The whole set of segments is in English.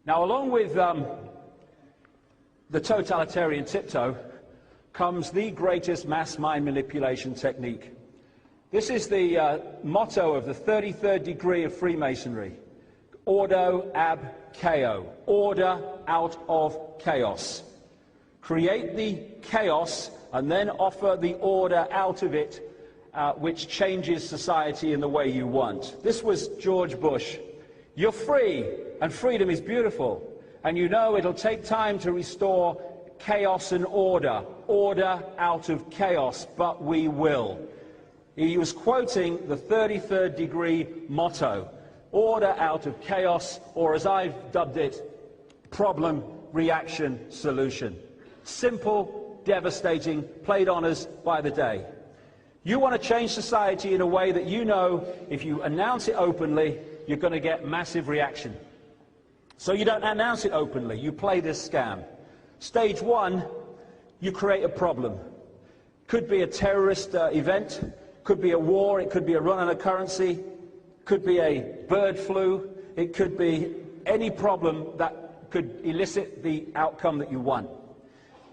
Now, along with the totalitarian tiptoe comes the greatest mass mind manipulation technique. This is the motto of the 33rd degree of Freemasonry. Ordo ab chaos. Order out of chaos. Create the chaos and then offer the order out of it, which changes society in the way you want. This was George Bush. You're free, and freedom is beautiful. And you know it'll take time to restore chaos and order. Order out of chaos, but we will. He was quoting the 33rd degree motto. Order out of chaos, or as I've dubbed it, problem, reaction, solution. Simple, devastating, played on us by the day. You want to change society in a way that you know if you announce it openly, you're going to get massive reaction. So you don't announce it openly, you play this scam. Stage one, you create a problem. Could be a terrorist event, could be a war, it could be a run on a currency, could be a bird flu, it could be any problem that could elicit the outcome that you want.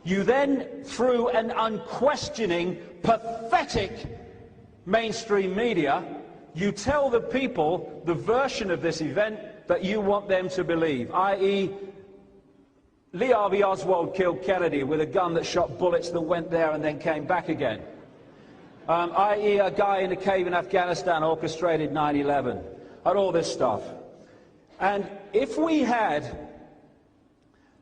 You then, through an unquestioning, pathetic mainstream media, you tell the people the version of this event that you want them to believe, i.e. Lee Harvey Oswald killed Kennedy with a gun that shot bullets that went there and then came back again. I.e. a guy in a cave in Afghanistan orchestrated 9/11, and all this stuff. And if we had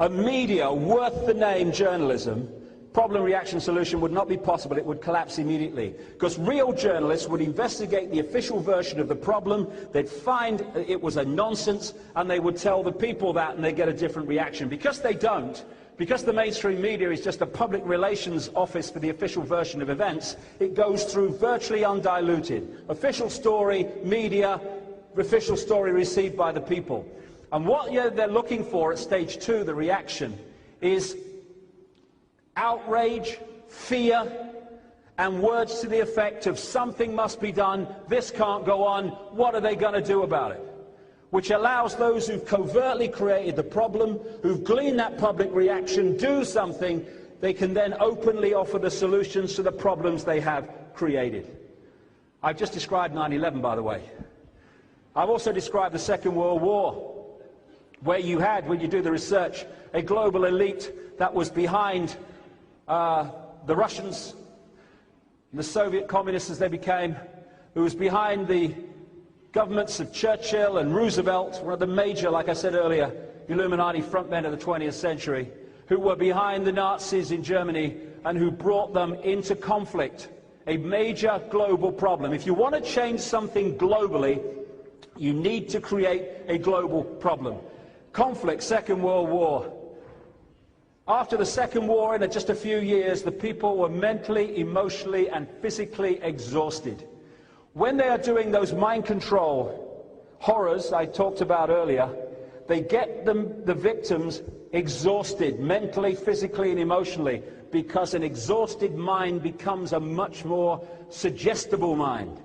a media worth the name journalism, problem, reaction, solution would not be possible. It would collapse immediately. Because real journalists would investigate the official version of the problem, they'd find it was a nonsense, and they would tell the people that, and they'd get a different reaction. Because they don't, because the mainstream media is just a public relations office for the official version of events, it goes through virtually undiluted. Official story, media, official story received by the people. And what they're looking for at stage two, the reaction, is outrage, fear, and words to the effect of something must be done, this can't go on, what are they going to do about it? Which allows those who've covertly created the problem, who've gleaned that public reaction, do something, they can then openly offer the solutions to the problems they have created. I've just described 9/11, by the way. I've also described the Second World War, where you had, when you do the research, a global elite that was behind the Russians, the Soviet communists as they became, who was behind the governments of Churchill and Roosevelt, one of the major, like I said earlier, Illuminati frontmen of the 20th century, who were behind the Nazis in Germany and who brought them into conflict, a major global problem. If you want to change something globally, you need to create a global problem. Conflict, Second World War. After the Second War, in just a few years, the people were mentally, emotionally, and physically exhausted. When they are doing those mind control horrors I talked about earlier, they get the victims exhausted, mentally, physically, and emotionally, because an exhausted mind becomes a much more suggestible mind.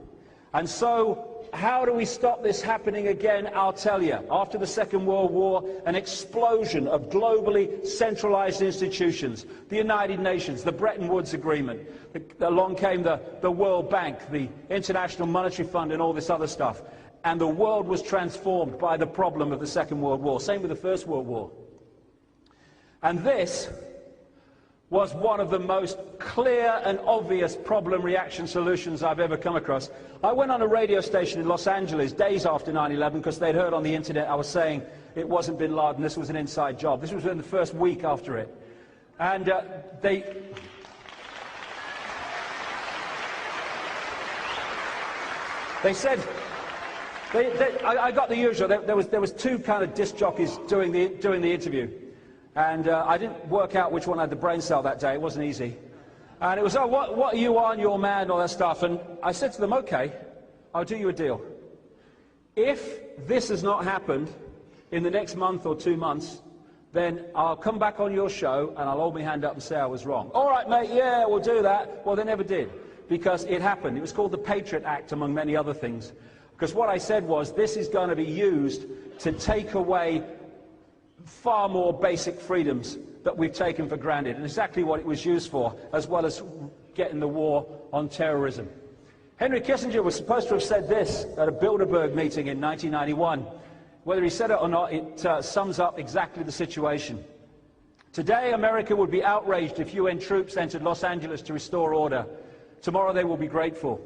And so, how do we stop this happening again? I'll tell you. After the Second World War, an explosion of globally centralized institutions, the United Nations, the Bretton Woods Agreement, along came the World Bank, the International Monetary Fund, and all this other stuff. And the world was transformed by the problem of the Second World War. Same with the First World War. And this was one of the most clear and obvious problem, reaction, solutions I've ever come across. I went on a radio station in Los Angeles days after 9/11 because they'd heard on the internet I was saying it wasn't bin Laden, this was an inside job. This was in the first week after it. And they said, I got the usual, there was two kind of disc jockeys doing the interview. And I didn't work out which one had the brain cell that day. It wasn't easy. And it was, oh, what are you on, your man, all that stuff. And I said to them, okay, I'll do you a deal. If this has not happened in the next month or 2 months, then I'll come back on your show and I'll hold my hand up and say I was wrong. All right, mate, yeah, we'll do that. Well, they never did, because it happened. It was called the Patriot Act, among many other things. Because what I said was, this is going to be used to take away far more basic freedoms that we've taken for granted, and exactly what it was used for, as well as getting the war on terrorism. Henry Kissinger was supposed to have said this at a Bilderberg meeting in 1991. Whether he said it or not, it sums up exactly the situation. Today, America would be outraged if UN troops entered Los Angeles to restore order. Tomorrow, they will be grateful.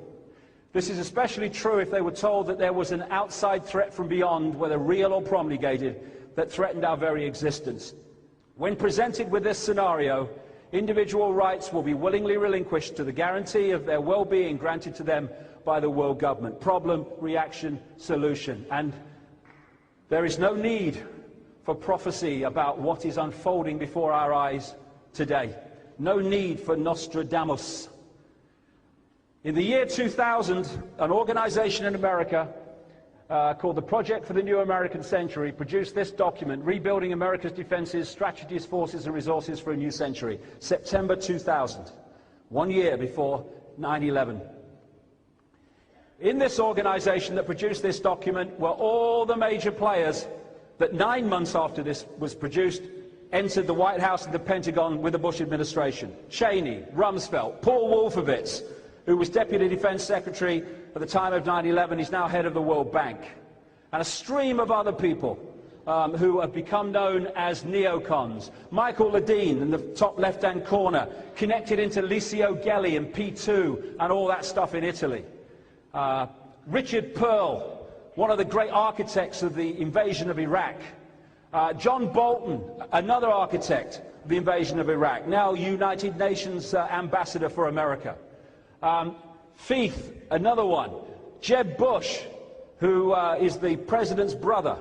This is especially true if they were told that there was an outside threat from beyond, whether real or promulgated, that threatened our very existence. When presented with this scenario, individual rights will be willingly relinquished to the guarantee of their well-being granted to them by the world government. Problem, reaction, solution. And there is no need for prophecy about what is unfolding before our eyes today. No need for Nostradamus. In the year 2000, an organization in America called the Project for the New American Century produced this document, Rebuilding America's Defenses, Strategies, Forces and Resources for a New Century, September 2000, 1 year before 9/11. In this organization that produced this document were all the major players that 9 months after this was produced entered the White House and the Pentagon with the Bush administration. Cheney, Rumsfeld, Paul Wolfowitz, who was Deputy Defense Secretary at the time of 9/11, he's now head of the World Bank, and a stream of other people who have become known as neocons. Michael Ledeen in the top left-hand corner, connected into Licio Gelli and P2 and all that stuff in Italy. Richard Pearl, one of the great architects of the invasion of Iraq. John Bolton, another architect of the invasion of Iraq, now United Nations ambassador for America. Feith, another one. Jeb Bush, who is the president's brother.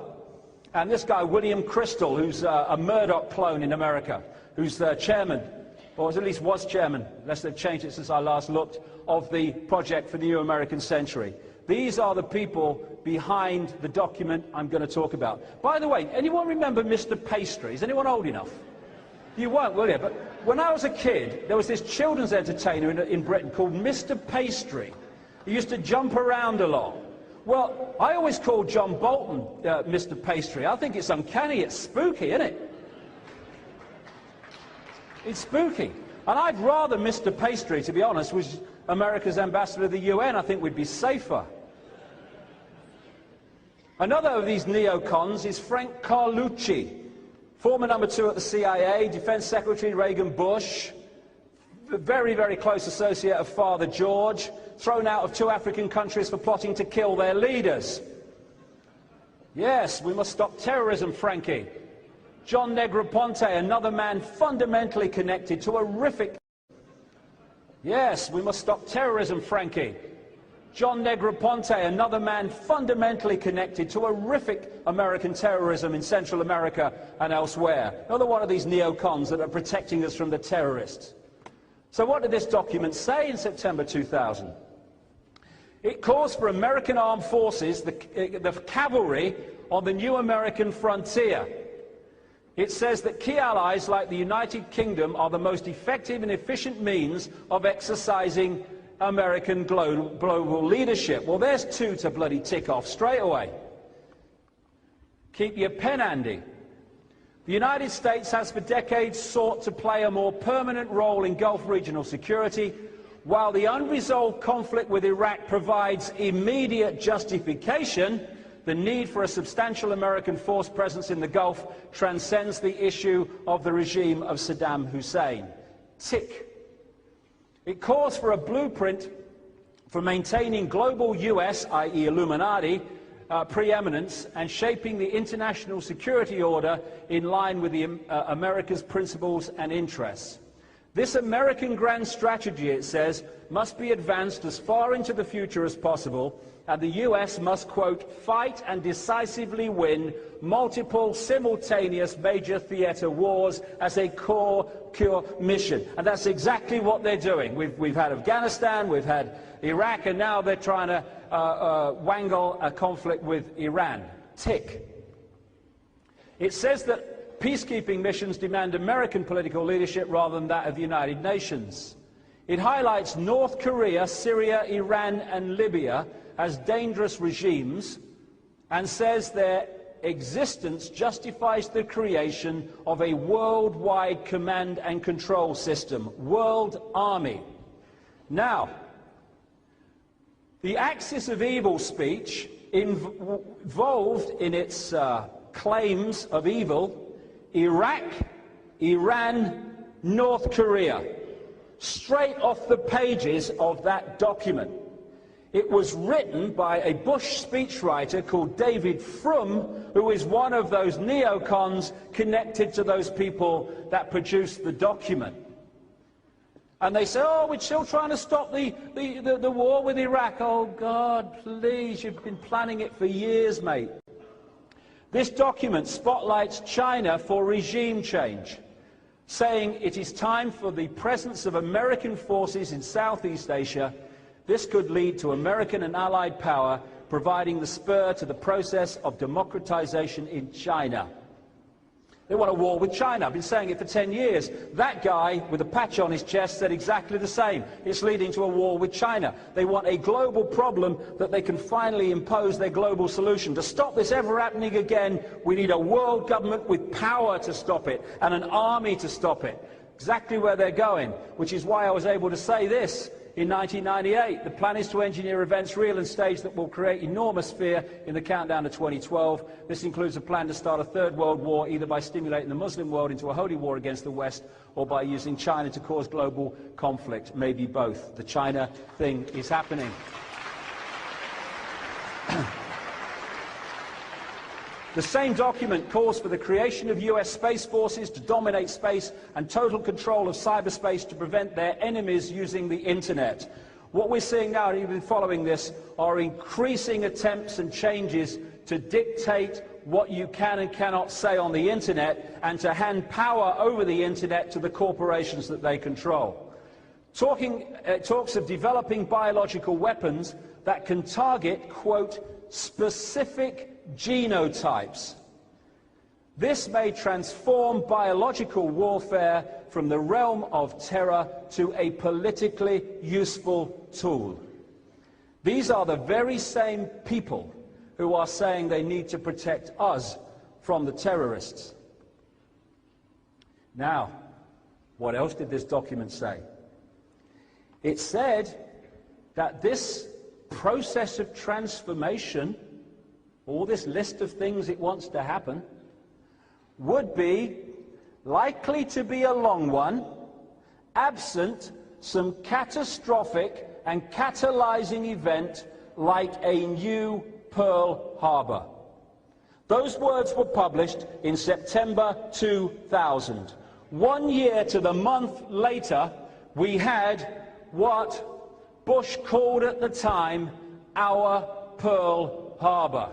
And this guy, William Crystal, who's a Murdoch clone in America, who's the chairman, or at least was chairman, unless they've changed it since I last looked, of the Project for the New American Century. These are the people behind the document I'm going to talk about. By the way, anyone remember Mr. Pastry? Is anyone old enough? You won't, will you? But when I was a kid, there was this children's entertainer in Britain called Mr. Pastry. He used to jump around a lot. Well, I always called John Bolton Mr. Pastry. I think it's uncanny, it's spooky, isn't it? It's spooky. And I'd rather Mr. Pastry, to be honest, was America's ambassador to the UN. I think we'd be safer. Another of these neocons is Frank Carlucci, former number 2 at the CIA, Defense Secretary Reagan Bush, very, very close associate of Father George, thrown out of 2 African countries for plotting to kill their leaders. Yes, we must stop terrorism, Frankie. John Negroponte, another man fundamentally connected to horrific... Yes, we must stop terrorism, Frankie. John Negroponte, another man fundamentally connected to horrific American terrorism in Central America and elsewhere. Another one of these neocons that are protecting us from the terrorists. So what did this document say in September 2000? It calls for American armed forces, the cavalry, on the new American frontier. It says that key allies like the United Kingdom are the most effective and efficient means of exercising American global leadership. Well, there's 2 to bloody tick off straight away. Keep your pen handy. The United States has for decades sought to play a more permanent role in Gulf regional security, while the unresolved conflict with Iraq provides immediate justification. The need for a substantial American force presence in the Gulf transcends the issue of the regime of Saddam Hussein. Tick. It calls for a blueprint for maintaining global US, i.e. Illuminati, preeminence and shaping the international security order in line with America's principles and interests. This American grand strategy, it says, must be advanced as far into the future as possible, and the US must, quote, fight and decisively win multiple simultaneous major theater wars as a core mission. And that's exactly what they're doing. We've had Afghanistan, we've had Iraq, and now they're trying to wangle a conflict with Iran. Tick. It says that peacekeeping missions demand American political leadership rather than that of the United Nations. It highlights North Korea, Syria, Iran and Libya as dangerous regimes and says they're existence justifies the creation of a worldwide command and control system, World Army. Now, the Axis of Evil speech involved in its claims of evil Iraq, Iran, North Korea, straight off the pages of that document. It was written by a Bush speechwriter called David Frum, who is one of those neocons connected to those people that produced the document. And they say, oh, we're still trying to stop the war with Iraq. Oh, God, please, you've been planning it for years, mate. This document spotlights China for regime change, saying it is time for the presence of American forces in Southeast Asia. This could lead to American and Allied power, providing the spur to the process of democratization in China. They want a war with China. I've been saying it for 10 years. That guy with a patch on his chest said exactly the same. It's leading to a war with China. They want a global problem that they can finally impose their global solution. To stop this ever happening again, we need a world government with power to stop it and an army to stop it. Exactly where they're going, which is why I was able to say this. In 1998, the plan is to engineer events real and staged that will create enormous fear in the countdown to 2012. This includes a plan to start a third world war, either by stimulating the Muslim world into a holy war against the West or by using China to cause global conflict. Maybe both. The China thing is happening. The same document calls for the creation of US space forces to dominate space and total control of cyberspace to prevent their enemies using the internet. What we're seeing now, and you've been following this, are increasing attempts and changes to dictate what you can and cannot say on the internet and to hand power over the internet to the corporations that they control. Talks of developing biological weapons that can target, quote, specific genotypes. This may transform biological warfare from the realm of terror to a politically useful tool. These are the very same people who are saying they need to protect us from the terrorists. Now, what else did this document say? It said that this process of transformation, all this list of things it wants to happen, would be likely to be a long one, absent some catastrophic and catalyzing event like a new Pearl Harbor. Those words were published in September 2000. 1 year to the month later, we had what Bush called at the time our Pearl Harbor.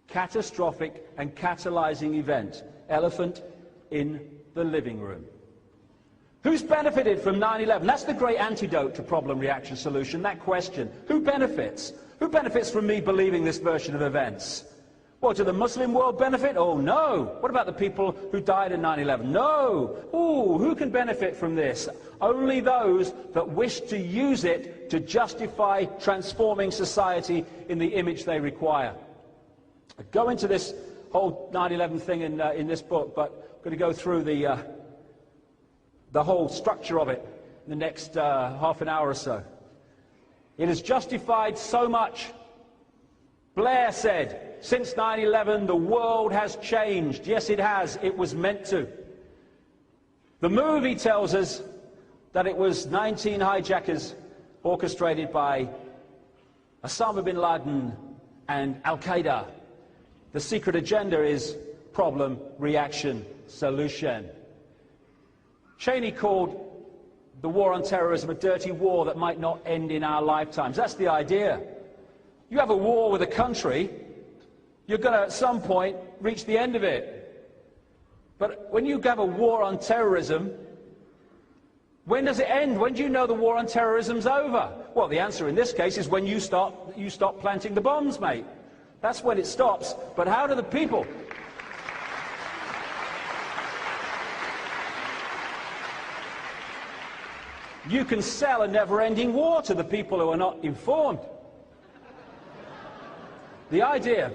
Catastrophic and catalyzing event. Elephant in the living room. Who's benefited from 9/11? That's the great antidote to problem, reaction, solution, that question. Who benefits? Who benefits from me believing this version of events? Well, do the Muslim world benefit? Oh, no. What about the people who died in 9/11? No. Ooh, who can benefit from this? Only those that wish to use it to justify transforming society in the image they require. I go into this whole 9/11 thing in this book, but I'm going to go through the whole structure of it in the next half an hour or so. It has justified so much. Blair said, since 9/11, the world has changed. Yes, it has. It was meant to. The movie tells us that it was 19 hijackers orchestrated by Osama bin Laden and Al-Qaeda. The secret agenda is problem, reaction, solution. Cheney called the war on terrorism a dirty war that might not end in our lifetimes. That's the idea. You have a war with a country, you're going to at some point reach the end of it. But when you have a war on terrorism, when does it end? When do you know the war on terrorism's over? Well, the answer in this case is when you stop planting the bombs, mate. That's when it stops. But how do the people? You can sell a never-ending war to the people who are not informed. The idea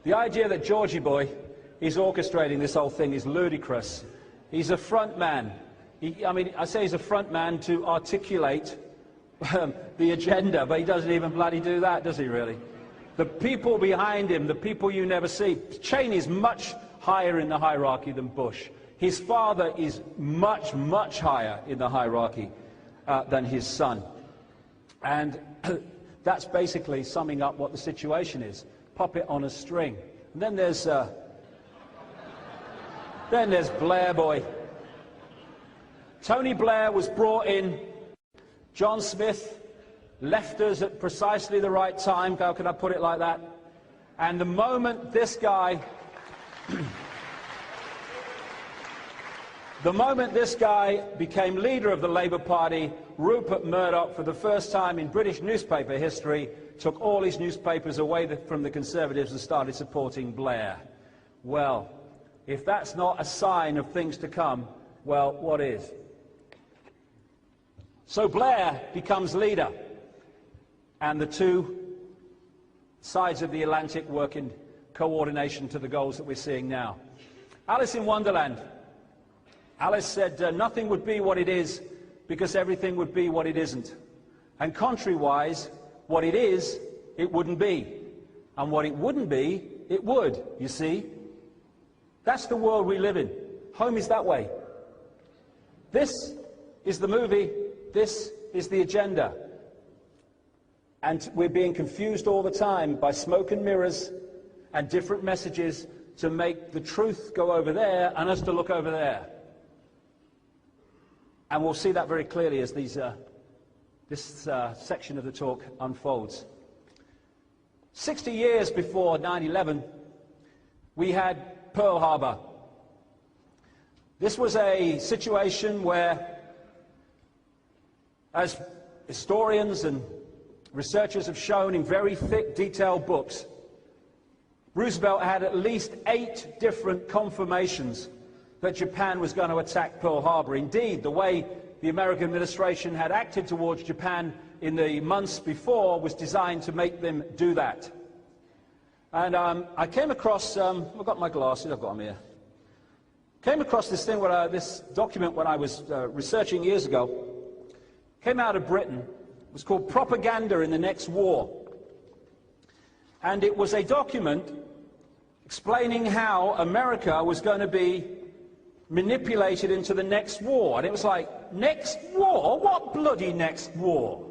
The idea that Georgie boy is orchestrating this whole thing is ludicrous. He's a front man. I say he's a front man to articulate the agenda, but he doesn't even bloody do that, does he really? The people behind him, the people you never see. Cheney is much higher in the hierarchy than Bush. His father is much, much higher in the hierarchy than his son. And that's basically summing up what the situation is. Puppet on a string. And then there's Blair boy. Tony Blair was brought in. John Smith left us at precisely the right time. How can I put it like that? And the moment this guy became leader of the Labour Party, Rupert Murdoch, for the first time in British newspaper history, took all his newspapers away from the Conservatives and started supporting Blair. Well, if that's not a sign of things to come, well, what is? So Blair becomes leader, and the two sides of the Atlantic work in coordination to the goals that we're seeing now. Alice in Wonderland. Alice said nothing would be what it is because everything would be what it isn't. And contrary-wise, what it is, it wouldn't be. And what it wouldn't be, it would, you see. That's the world we live in. Home is that way. This is the movie. This is the agenda. And we're being confused all the time by smoke and mirrors and different messages to make the truth go over there and us to look over there. And we'll see that very clearly as this section of the talk unfolds. 60 years before 9/11, we had Pearl Harbor. This was a situation where, as historians and researchers have shown in very thick, detailed books, Roosevelt had at least 8 different confirmations that Japan was going to attack Pearl Harbor. Indeed, the way the American administration had acted towards Japan in the months before was designed to make them do that. And I came across, I've got my glasses, I've got them here. Came across this thing, this document when I was researching years ago. Came out of Britain. It was called Propaganda in the Next War. And it was a document explaining how America was going to be manipulated into the next war. And it was like, next war? What bloody next war?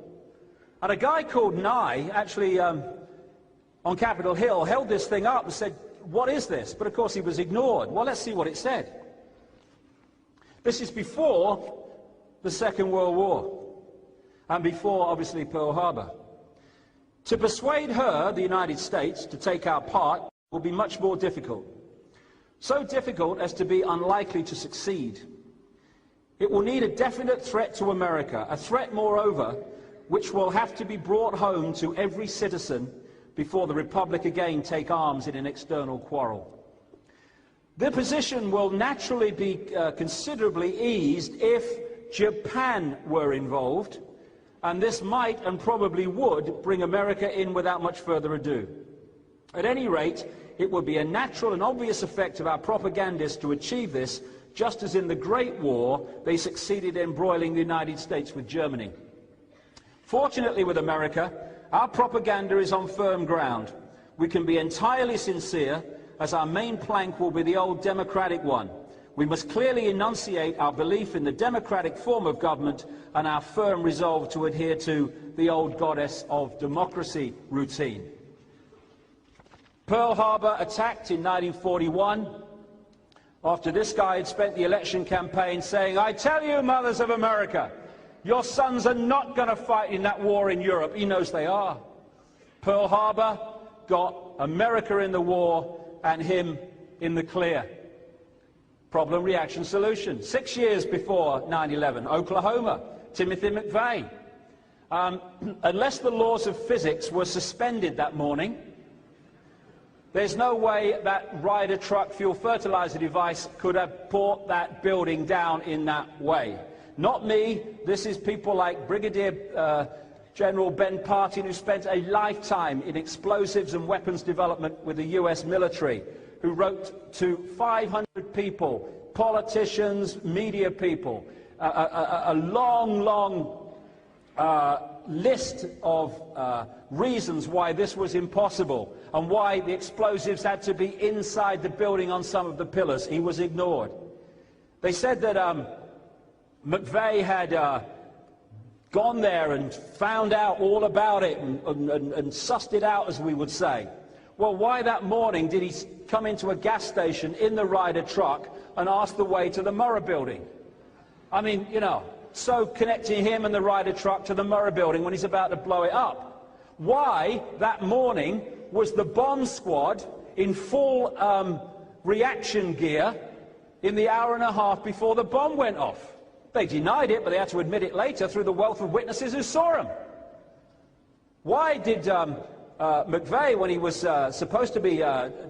And a guy called Nye, actually on Capitol Hill, held this thing up and said, what is this? But of course he was ignored. Well, let's see what it said. This is before the Second World War. And before, obviously, Pearl Harbor. To persuade her, the United States, to take our part will be much more difficult. So difficult as to be unlikely to succeed. It will need a definite threat to America, a threat, moreover, which will have to be brought home to every citizen before the Republic again take arms in an external quarrel. The position will naturally be considerably eased if Japan were involved, and this might and probably would bring America in without much further ado. At any rate, it would be a natural and obvious effect of our propagandists to achieve this, just as in the Great War they succeeded in embroiling the United States with Germany. Fortunately with America, our propaganda is on firm ground. We can be entirely sincere, as our main plank will be the old democratic one. We must clearly enunciate our belief in the democratic form of government and our firm resolve to adhere to the old goddess of democracy routine. Pearl Harbor attacked in 1941, after this guy had spent the election campaign saying, I tell you, mothers of America, your sons are not going to fight in that war in Europe. He knows they are. Pearl Harbor got America in the war and him in the clear. Problem, reaction, solution. 6 years before 9/11, Oklahoma, Timothy McVeigh. Unless the laws of physics were suspended that morning, there's no way that Ryder truck fuel fertilizer device could have brought that building down in that way. Not me. This is people like Brigadier General Ben Partin, who spent a lifetime in explosives and weapons development with the US military, who wrote to 500 people, politicians, media people, a long list of reasons why this was impossible and why the explosives had to be inside the building on some of the pillars. He was ignored. They said that McVeigh had gone there and found out all about it and sussed it out, as we would say. Well, why that morning did he come into a gas station in the Ryder truck and ask the way to the Murrah building? I mean, you know, so connecting him and the Ryder truck to the Murrah building when he's about to blow it up. Why that morning was the bomb squad in full reaction gear in the hour and a half before the bomb went off? They denied it, but they had to admit it later through the wealth of witnesses who saw him. Why did McVeigh, when he was supposed to be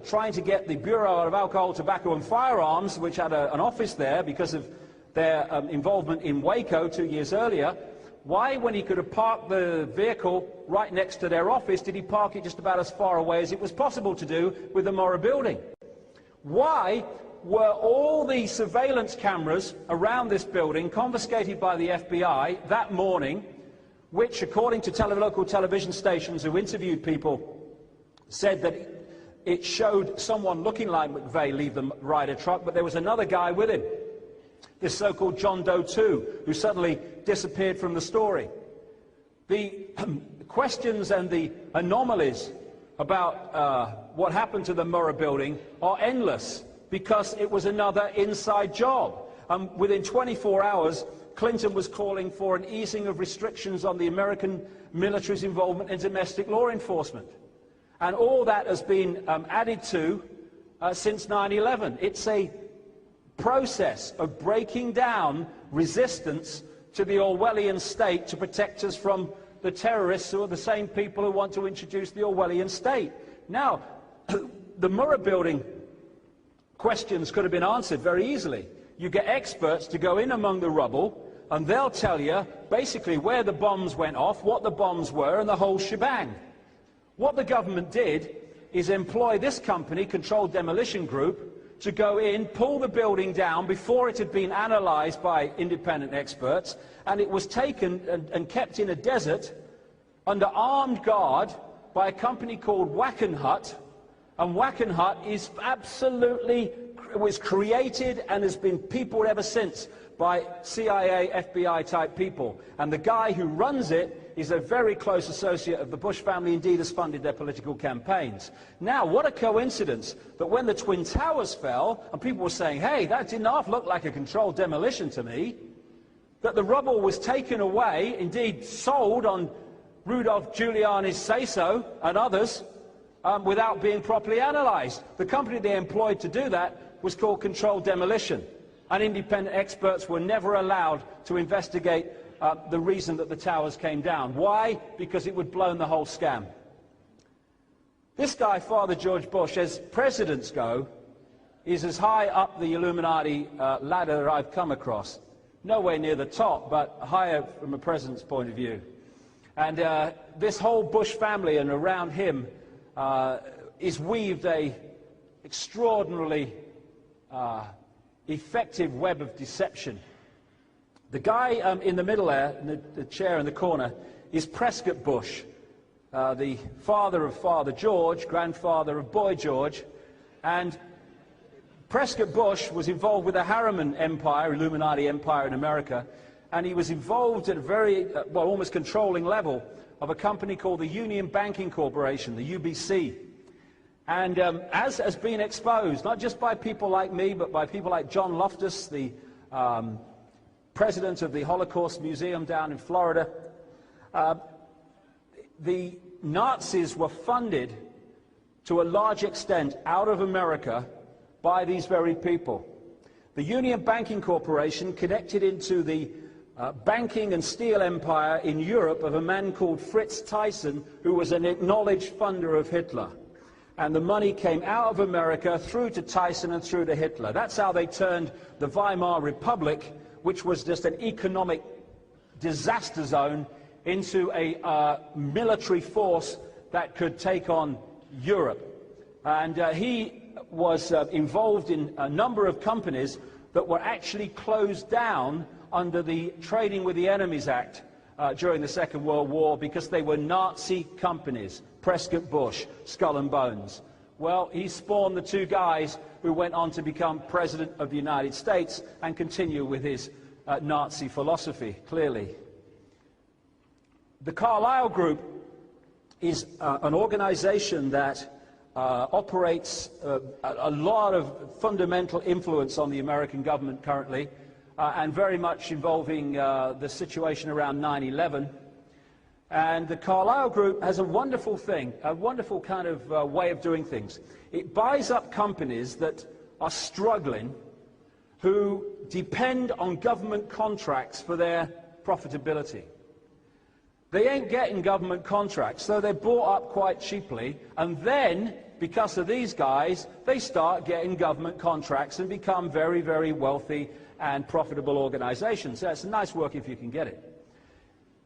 trying to get the Bureau of Alcohol, Tobacco and Firearms, which had an office there because of their involvement in Waco 2 years earlier, why, when he could have parked the vehicle right next to their office, did he park it just about as far away as it was possible to do with the Murrah building? Why were all the surveillance cameras around this building confiscated by the FBI that morning, which, according to local television stations who interviewed people, said that it showed someone looking like McVeigh leave the Ryder truck, but there was another guy with him, this so-called John Doe 2, who suddenly disappeared from the story. The questions and the anomalies about what happened to the Murrah building are endless, because it was another inside job. Within 24 hours, Clinton was calling for an easing of restrictions on the American military's involvement in domestic law enforcement. And all that has been added to since 9/11. It's a process of breaking down resistance to the Orwellian state to protect us from the terrorists who are the same people who want to introduce the Orwellian state. Now, the Murrah building questions could have been answered very easily. You get experts to go in among the rubble, and they'll tell you basically where the bombs went off, what the bombs were, and the whole shebang. What the government did is employ this company, Controlled Demolition Group, to go in, pull the building down before it had been analysed by independent experts, and it was taken and kept in a desert under armed guard by a company called Wackenhut. And Wackenhut is absolutely, was created and has been peopled ever since by CIA, FBI type people. And the guy who runs it is a very close associate of the Bush family, indeed has funded their political campaigns. Now, what a coincidence that when the Twin Towers fell, and people were saying, hey, that didn't half look like a controlled demolition to me, that the rubble was taken away, indeed sold on Rudolph Giuliani's say-so and others, without being properly analysed. The company they employed to do that was called Controlled Demolition, and independent experts were never allowed to investigate the reason that the towers came down. Why? Because it would blown the whole scam. This guy, Father George Bush, as presidents go, is as high up the Illuminati ladder that I've come across. Nowhere near the top, but higher from a president's point of view. And this whole Bush family and around him is weaved a extraordinarily effective web of deception. The guy in the middle there, in the chair in the corner, is Prescott Bush, the father of Father George, grandfather of Boy George. And Prescott Bush was involved with the Harriman Empire, Illuminati empire in America, and he was involved at a very, well, almost controlling level of a company called the Union Banking Corporation, the UBC. And as has been exposed, not just by people like me, but by people like John Loftus, the president of the Holocaust Museum down in Florida, the Nazis were funded to a large extent out of America by these very people. The Union Banking Corporation connected into the banking and steel empire in Europe of a man called Fritz Thyssen, who was an acknowledged funder of Hitler. And the money came out of America through to Thyssen and through to Hitler. That's how they turned the Weimar Republic, which was just an economic disaster zone, into a military force that could take on Europe. And he was involved in a number of companies that were actually closed down under the Trading with the Enemies Act during the Second World War because they were Nazi companies, Prescott Bush, Skull and Bones. Well, he spawned the two guys who went on to become President of the United States and continue with his Nazi philosophy, clearly. The Carlyle Group is an organization that operates a lot of fundamental influence on the American government currently, and very much involving the situation around 9/11. And the Carlyle Group has a wonderful thing, a wonderful kind of way of doing things. It buys up companies that are struggling, who depend on government contracts for their profitability. They ain't getting government contracts, so they're bought up quite cheaply, and then, because of these guys, they start getting government contracts and become very, very wealthy and profitable organizations. So it's nice work if you can get it.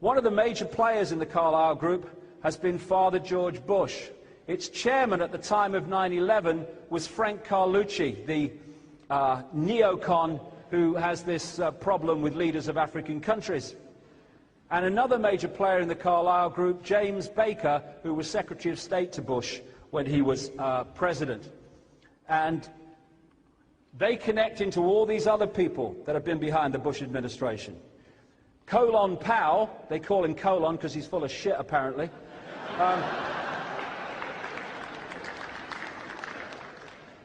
One of the major players in the Carlyle Group has been Father George Bush. Its chairman at the time of 9/11 was Frank Carlucci, the neocon who has this problem with leaders of African countries. And another major player in the Carlyle Group, James Baker, who was Secretary of State to Bush when he was president. And they connect into all these other people that have been behind the Bush administration. Colin Powell, they call him Colin because he's full of shit apparently.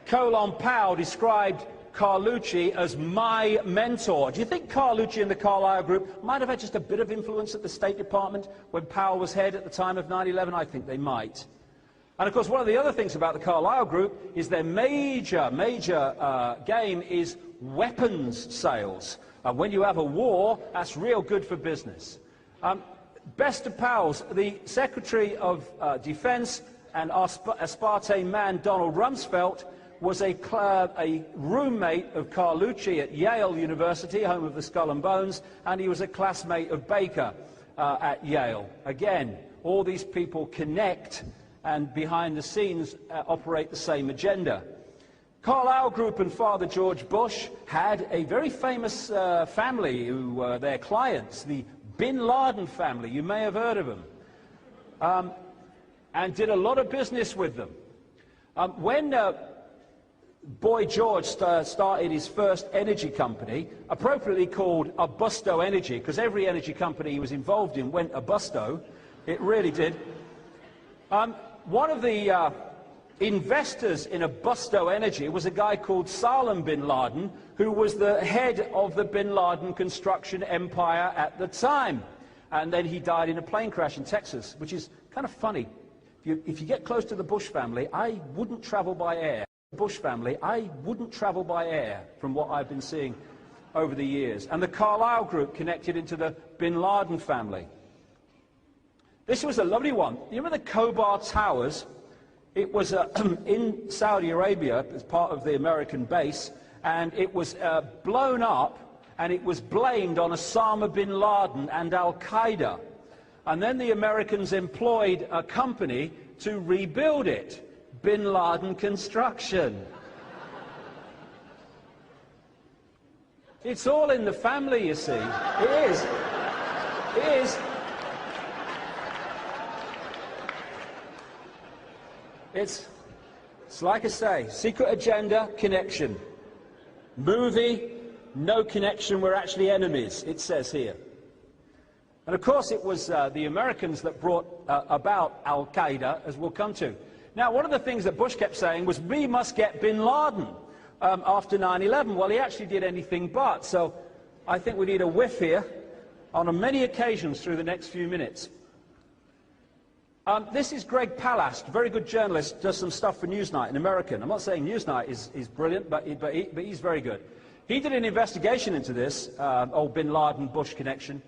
Colin Powell described Carlucci as my mentor. Do you think Carlucci and the Carlyle Group might have had just a bit of influence at the State Department when Powell was head at the time of 9/11? I think they might. And of course, one of the other things about the Carlyle Group is their major game is weapons sales. When you have a war, that's real good for business. Best of pals, the Secretary of Defense and aspartame man Donald Rumsfeld was a roommate of Carlucci at Yale University, home of the Skull and Bones, and he was a classmate of Baker at Yale. Again, all these people connect and behind the scenes operate the same agenda. Carlyle Group and Father George Bush had a very famous family who were their clients, the Bin Laden family. You may have heard of them, and did a lot of business with them. When Boy George started his first energy company, appropriately called Abusto Energy, because every energy company he was involved in went abusto. It really did. One of the investors in Abusto Energy was a guy called Salem bin Laden, who was the head of the bin Laden construction empire at the time. And then he died in a plane crash in Texas, which is kind of funny. If you get close to the Bush family, I wouldn't travel by air. Bush family, I wouldn't travel by air, from what I've been seeing over the years. And the Carlyle Group connected into the Bin Laden family. This was a lovely one. You remember the Khobar Towers? It was in Saudi Arabia as part of the American base, and it was blown up, and it was blamed on Osama bin Laden and Al-Qaeda. And then the Americans employed a company to rebuild it. Bin Laden Construction. It's all in the family, you see. It is. It is. It's like I say, secret agenda, connection. Movie, no connection, we're actually enemies, it says here. And of course it was the Americans that brought about Al-Qaeda, as we'll come to. Now, one of the things that Bush kept saying was, we must get bin Laden after 9/11. Well, he actually did anything but. So I think we need a whiff here on many occasions through the next few minutes. This is Greg Palast, very good journalist, does some stuff for Newsnight, an American. I'm not saying Newsnight is brilliant, but he's very good. He did an investigation into this old bin Laden Bush connection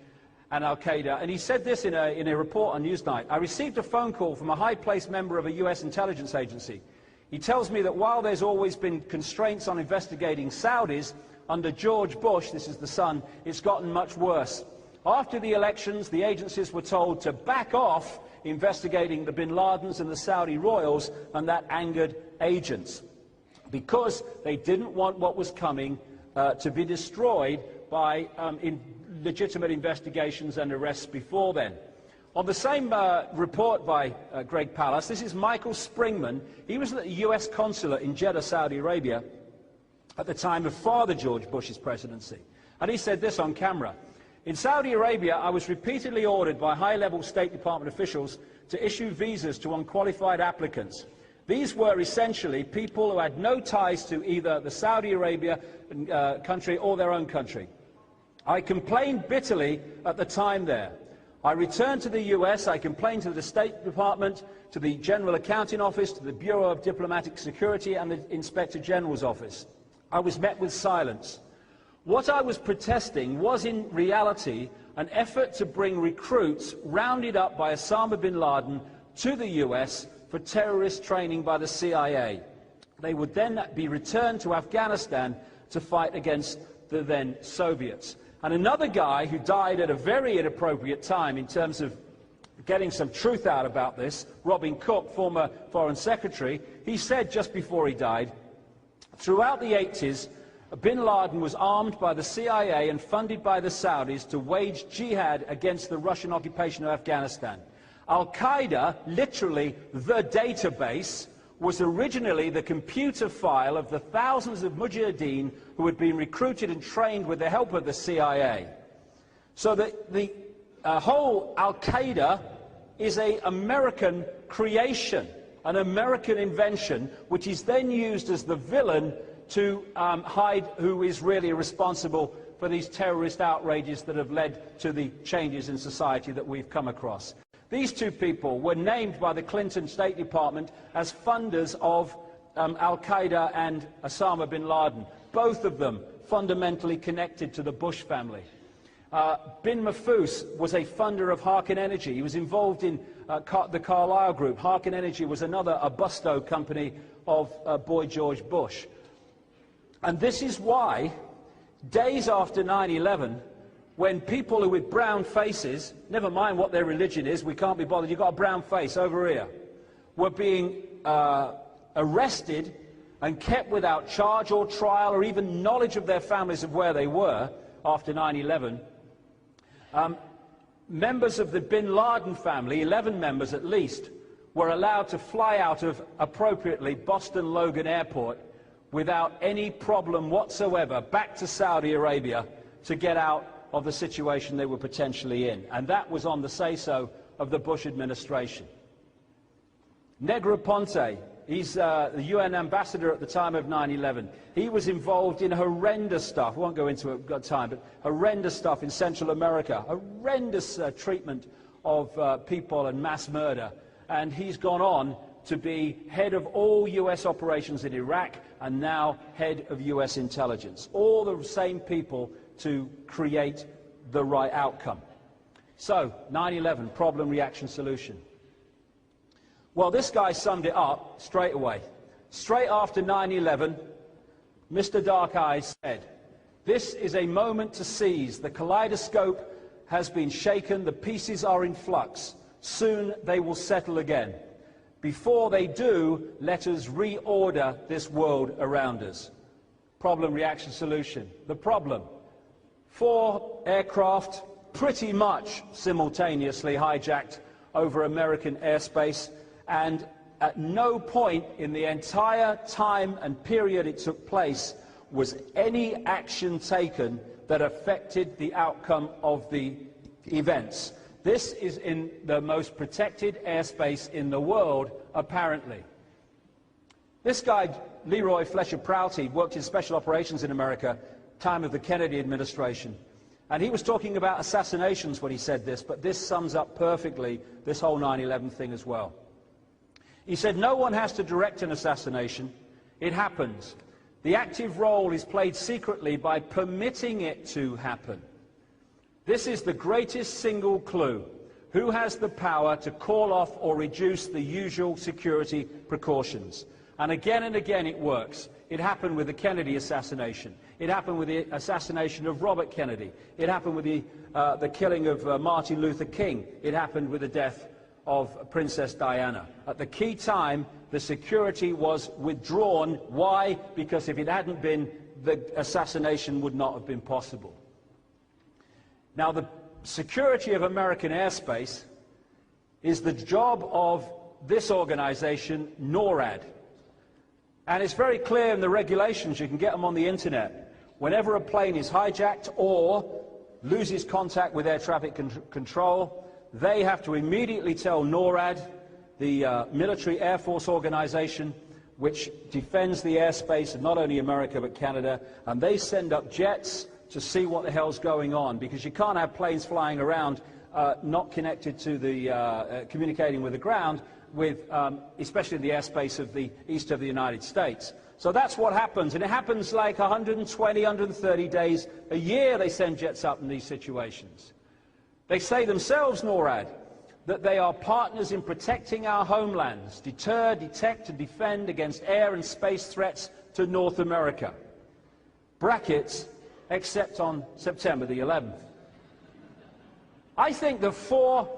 and Al-Qaeda, and he said this in a report on Newsnight. I received a phone call from a high-placed member of a US intelligence agency. He tells me that while there's always been constraints on investigating Saudis, under George Bush, this is the son, it's gotten much worse. After the elections, the agencies were told to back off investigating the bin Ladens and the Saudi royals, and that angered agents because they didn't want what was coming to be destroyed by legitimate investigations and arrests before then. On the same report by Greg Palast, this is Michael Springman. He was the US consulate in Jeddah, Saudi Arabia, at the time of Father George Bush's presidency. And he said this on camera. In Saudi Arabia, I was repeatedly ordered by high-level State Department officials to issue visas to unqualified applicants. These were essentially people who had no ties to either the Saudi Arabia country or their own country. I complained bitterly at the time there. I returned to the US, I complained to the State Department, to the General Accounting Office, to the Bureau of Diplomatic Security and the Inspector General's office. I was met with silence. What I was protesting was in reality an effort to bring recruits rounded up by Osama bin Laden to the US for terrorist training by the CIA. They would then be returned to Afghanistan to fight against the then Soviets. And another guy who died at a very inappropriate time in terms of getting some truth out about this, Robin Cook, former Foreign Secretary, he said just before he died, throughout the 80s, bin Laden was armed by the CIA and funded by the Saudis to wage jihad against the Russian occupation of Afghanistan. Al-Qaeda, literally the database, was originally the computer file of the thousands of mujahideen who had been recruited and trained with the help of the CIA. So the whole Al-Qaeda is an American creation, an American invention, which is then used as the villain to hide who is really responsible for these terrorist outrages that have led to the changes in society that we've come across. These two people were named by the Clinton State Department as funders of Al-Qaeda and Osama bin Laden, both of them fundamentally connected to the Bush family. Bin Mahfouz was a funder of Harkin Energy. He was involved in the Carlyle Group. Harkin Energy was another Abusto company of Boy George Bush. And this is why, days after 9/11, when people who with brown faces, never mind what their religion is, we can't be bothered, you've got a brown face over here, were being arrested and kept without charge or trial or even knowledge of their families of where they were after 9/11, members of the bin Laden family, 11 members at least, were allowed to fly out of, appropriately, Boston Logan Airport without any problem whatsoever back to Saudi Arabia to get out of the situation they were potentially in. And that was on the say-so of the Bush administration. Negroponte, he's the UN ambassador at the time of 9/11. He was involved in horrendous stuff. I won't go into it, we've got time, but horrendous stuff in Central America, horrendous treatment of people and mass murder. And he's gone on to be head of all US operations in Iraq and now head of US intelligence. All the same people to create the right outcome. So, 9/11, problem, reaction, solution. Well, this guy summed it up straight away. Straight after 9/11, Mr. Dark Eyes said, "This is a moment to seize. The kaleidoscope has been shaken. The pieces are in flux. Soon they will settle again. Before they do, let us reorder this world around us." Problem, reaction, solution. The problem: 4 aircraft pretty much simultaneously hijacked over American airspace, and at no point in the entire time and period it took place was any action taken that affected the outcome of the events. This is in the most protected airspace in the world, apparently. This guy, Leroy Fletcher Prouty, worked in special operations in America, time of the Kennedy administration. And he was talking about assassinations when he said this, but this sums up perfectly this whole 9/11 thing as well. He said, "No one has to direct an assassination. It happens. The active role is played secretly by permitting it to happen. This is the greatest single clue. Who has the power to call off or reduce the usual security precautions? And again it works. It happened with the Kennedy assassination. It happened with the assassination of Robert Kennedy. It happened with the killing of Martin Luther King. It happened with the death of Princess Diana. At the key time, the security was withdrawn. Why? Because if it hadn't been, the assassination would not have been possible. Now, the security of American airspace is the job of this organization, NORAD. And it's very clear in the regulations, you can get them on the internet. Whenever a plane is hijacked or loses contact with air traffic control, they have to immediately tell NORAD, the military Air Force organization, which defends the airspace of not only America but Canada, and they send up jets to see what the hell's going on, because you can't have planes flying around not connected to the communicating with the ground, with especially the airspace of the east of the United States. So that's what happens, and it happens like 120, 130 days a year they send jets up in these situations. They say themselves, NORAD, that they are partners in protecting our homelands, deter, detect and defend against air and space threats to North America. Brackets, except on September the 11th. I think the 4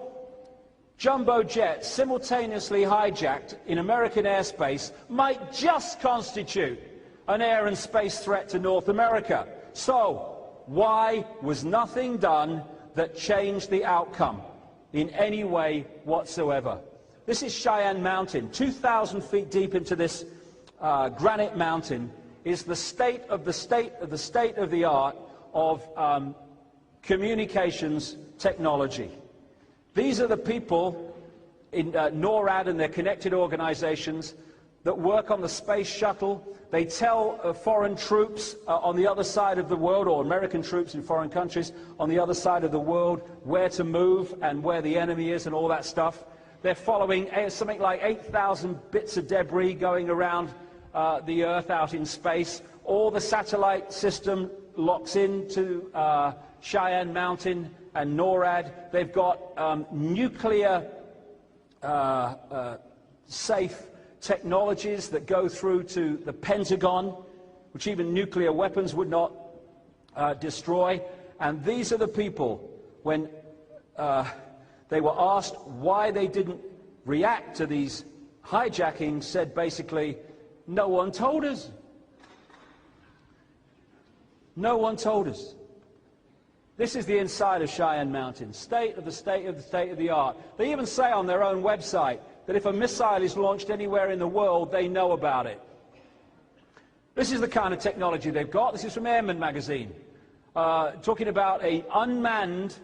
jumbo jets simultaneously hijacked in American airspace might just constitute an air and space threat to North America. So, why was nothing done that changed the outcome in any way whatsoever? This is Cheyenne Mountain. 2,000 feet deep into this granite mountain is the state of the art of communications technology. These are the people in NORAD and their connected organizations that work on the space shuttle. They tell foreign troops on the other side of the world, or American troops in foreign countries on the other side of the world, where to move and where the enemy is and all that stuff. They're following something like 8,000 bits of debris going around the Earth out in space. All the satellite system locks into Cheyenne Mountain and NORAD. They've got nuclear safe technologies that go through to the Pentagon, which even nuclear weapons would not destroy. And these are the people, when they were asked why they didn't react to these hijackings, said basically, no one told us. No one told us. This is the inside of Cheyenne Mountain, state of the art. They even say on their own website that if a missile is launched anywhere in the world, they know about it. This is the kind of technology they've got. This is from Airman magazine, talking about an unmanned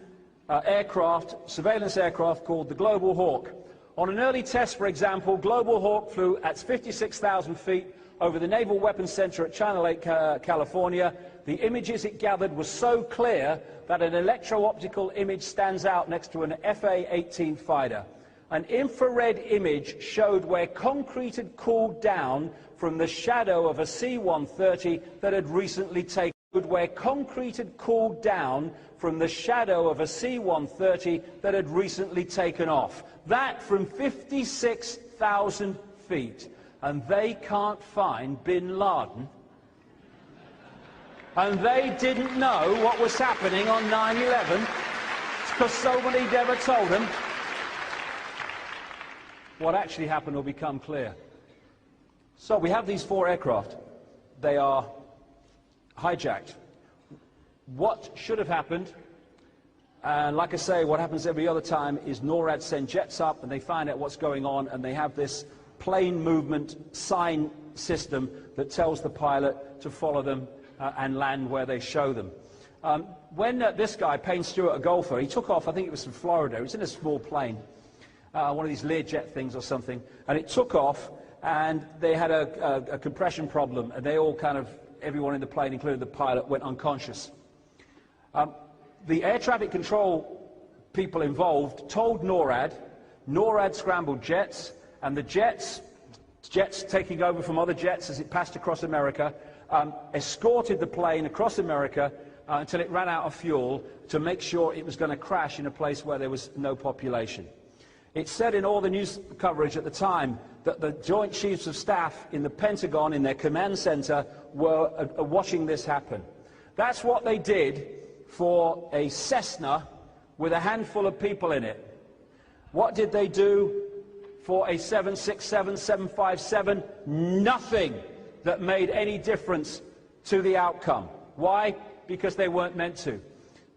aircraft, surveillance aircraft called the Global Hawk. On an early test, for example, Global Hawk flew at 56,000 feet over the Naval Weapons Center at China Lake, California. The images it gathered were so clear that an electro-optical image stands out next to an FA-18 fighter. An infrared image showed where concrete had cooled down from the shadow of a C-130 that had recently taken off. That from 56,000 feet. And they can't find bin Laden. And they didn't know what was happening on 9/11 because somebody never told them. What actually happened will become clear. So we have these 4 aircraft. They are hijacked. What should have happened, and like I say, what happens every other time, is NORAD send jets up and they find out what's going on, and they have this plane movement sign system that tells the pilot to follow them and land where they show them. When this guy, Payne Stewart, a golfer, he took off, I think it was from Florida. He was in a small plane, one of these Learjet things or something, and it took off, and they had a compression problem, and they all kind of, everyone in the plane, including the pilot, went unconscious. The air traffic control people involved told NORAD. NORAD scrambled jets, and the jets taking over from other jets as it passed across America, escorted the plane across America until it ran out of fuel to make sure it was going to crash in a place where there was no population. It said in all the news coverage at the time that the Joint Chiefs of Staff in the Pentagon, in their command center, were watching this happen. That's what they did for a Cessna with a handful of people in it. What did they do for a 767, 757? Nothing that made any difference to the outcome. Why? Because they weren't meant to.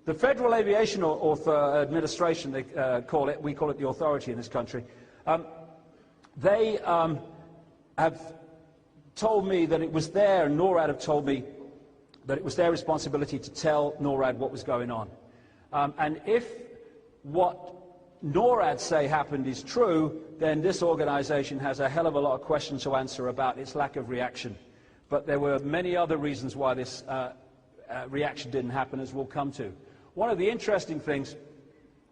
The Federal Aviation Administration, they call it, we call it the authority in this country, they have told me that it was their, and NORAD have told me that it was their responsibility to tell NORAD what was going on. And if what NORAD say happened is true, then this organization has a hell of a lot of questions to answer about its lack of reaction. But there were many other reasons why this reaction didn't happen, as we'll come to. One of the interesting things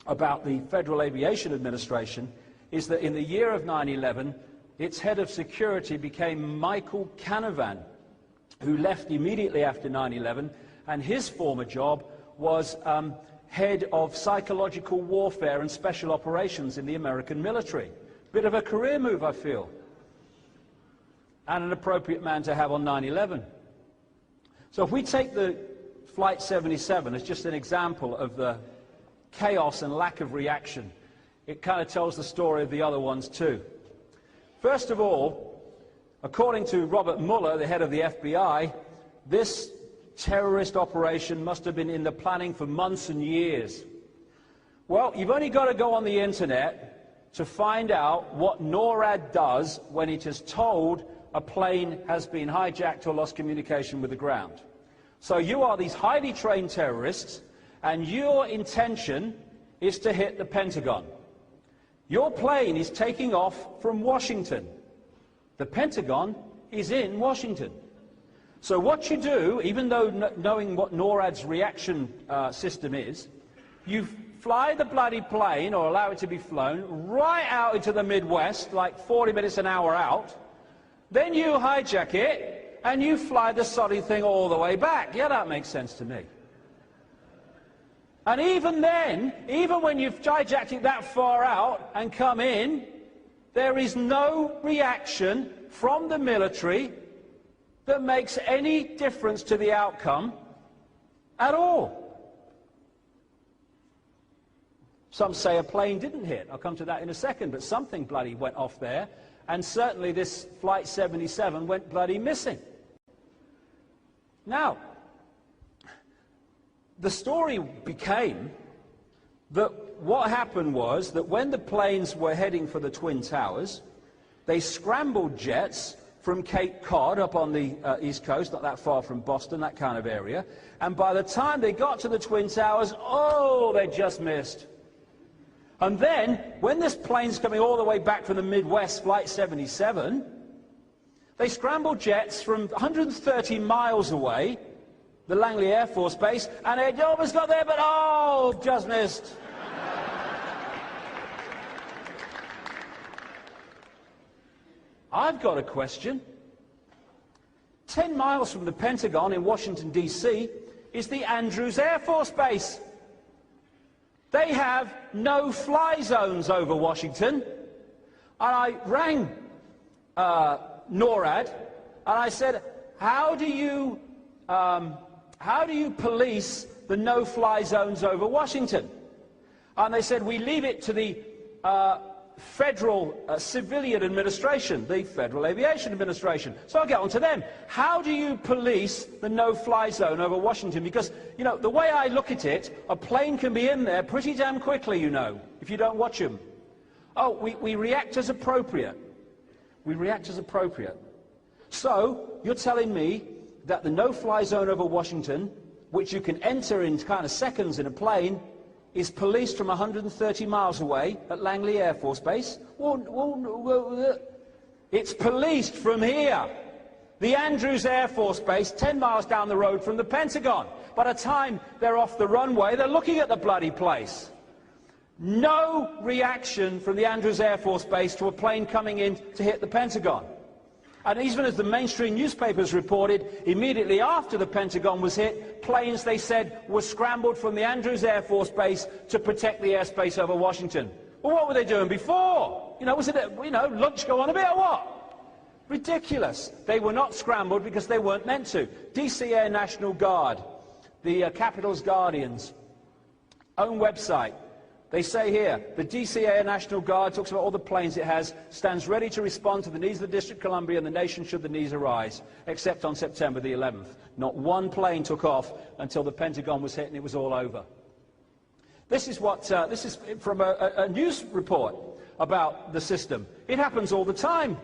about the Federal Aviation Administration is that in the year of 9/11, its head of security became Michael Canavan, who left immediately after 9/11, and his former job was head of psychological warfare and special operations in the American military. Bit of a career move, I feel, and an appropriate man to have on 9/11. So if we take the Flight 77 as just an example of the chaos and lack of reaction, it kind of tells the story of the other ones too. First of all, according to Robert Mueller, the head of the FBI, this terrorist operation must have been in the planning for months and years. Well, you've only got to go on the internet to find out what NORAD does when it is told a plane has been hijacked or lost communication with the ground. So you are these highly trained terrorists, and your intention is to hit the Pentagon. Your plane is taking off from Washington. The Pentagon is in Washington. So what you do, even though knowing what NORAD's reaction system is, you fly the bloody plane, or allow it to be flown, right out into the Midwest, like 40 minutes an hour out. Then you hijack it, and you fly the soddy thing all the way back. Yeah, that makes sense to me. And even then, even when you've hijacked it that far out and come in, there is no reaction from the military that makes any difference to the outcome at all. Some say a plane didn't hit. I'll come to that in a second, but something bloody went off there, and certainly this Flight 77 went bloody missing. Now, the story became that what happened was that when the planes were heading for the Twin Towers, they scrambled jets from Cape Cod up on the East Coast, not that far from Boston, that kind of area, and by the time they got to the Twin Towers, oh, they just missed. And then, when this plane's coming all the way back from the Midwest, Flight 77, they scrambled jets from 130 miles away, the Langley Air Force Base, and they almost got there, but oh, just missed. I've got a question. 10 miles from the Pentagon in Washington, D.C. is the Andrews Air Force Base. They have no-fly zones over Washington. And I rang NORAD, and I said, how do you police the no-fly zones over Washington? And they said, we leave it to the Federal Civilian Administration, the Federal Aviation Administration. So I'll get on to them. How do you police the no-fly zone over Washington? Because, you know, the way I look at it, a plane can be in there pretty damn quickly, you know, if you don't watch them. Oh, we react as appropriate. We react as appropriate. So, you're telling me that the no-fly zone over Washington, which you can enter in kind of seconds in a plane, is policed from 130 miles away at Langley Air Force Base? It's policed from here, the Andrews Air Force Base, 10 miles down the road from the Pentagon. By the time they're off the runway, they're looking at the bloody place. No reaction from the Andrews Air Force Base to a plane coming in to hit the Pentagon. And even as the mainstream newspapers reported, immediately after the Pentagon was hit, planes, they said, were scrambled from the Andrews Air Force Base to protect the airspace over Washington. Well, what were they doing before? Was it, lunch go on a bit or what? Ridiculous. They were not scrambled because they weren't meant to. DC Air National Guard, the Capitol's Guardians, own website. They say here, the DC Air National Guard talks about all the planes it has, stands ready to respond to the needs of the District of Columbia and the nation should the needs arise, except on September the 11th. Not one plane took off until the Pentagon was hit and it was all over. This is from a news report about the system. It happens all the time.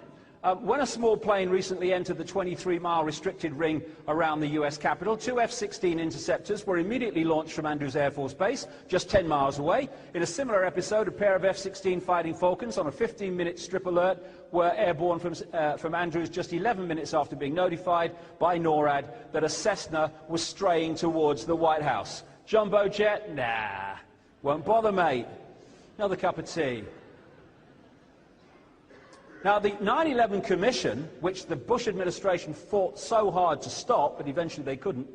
When a small plane recently entered the 23-mile restricted ring around the US Capitol, 2 F-16 interceptors were immediately launched from Andrews Air Force Base, just 10 miles away. In a similar episode, a pair of F-16 Fighting Falcons on a 15-minute strip alert were airborne from Andrews just 11 minutes after being notified by NORAD that a Cessna was straying towards the White House. Jumbo jet? Nah, won't bother, mate. Another cup of tea. Now, the 9/11 Commission, which the Bush administration fought so hard to stop, but eventually they couldn't,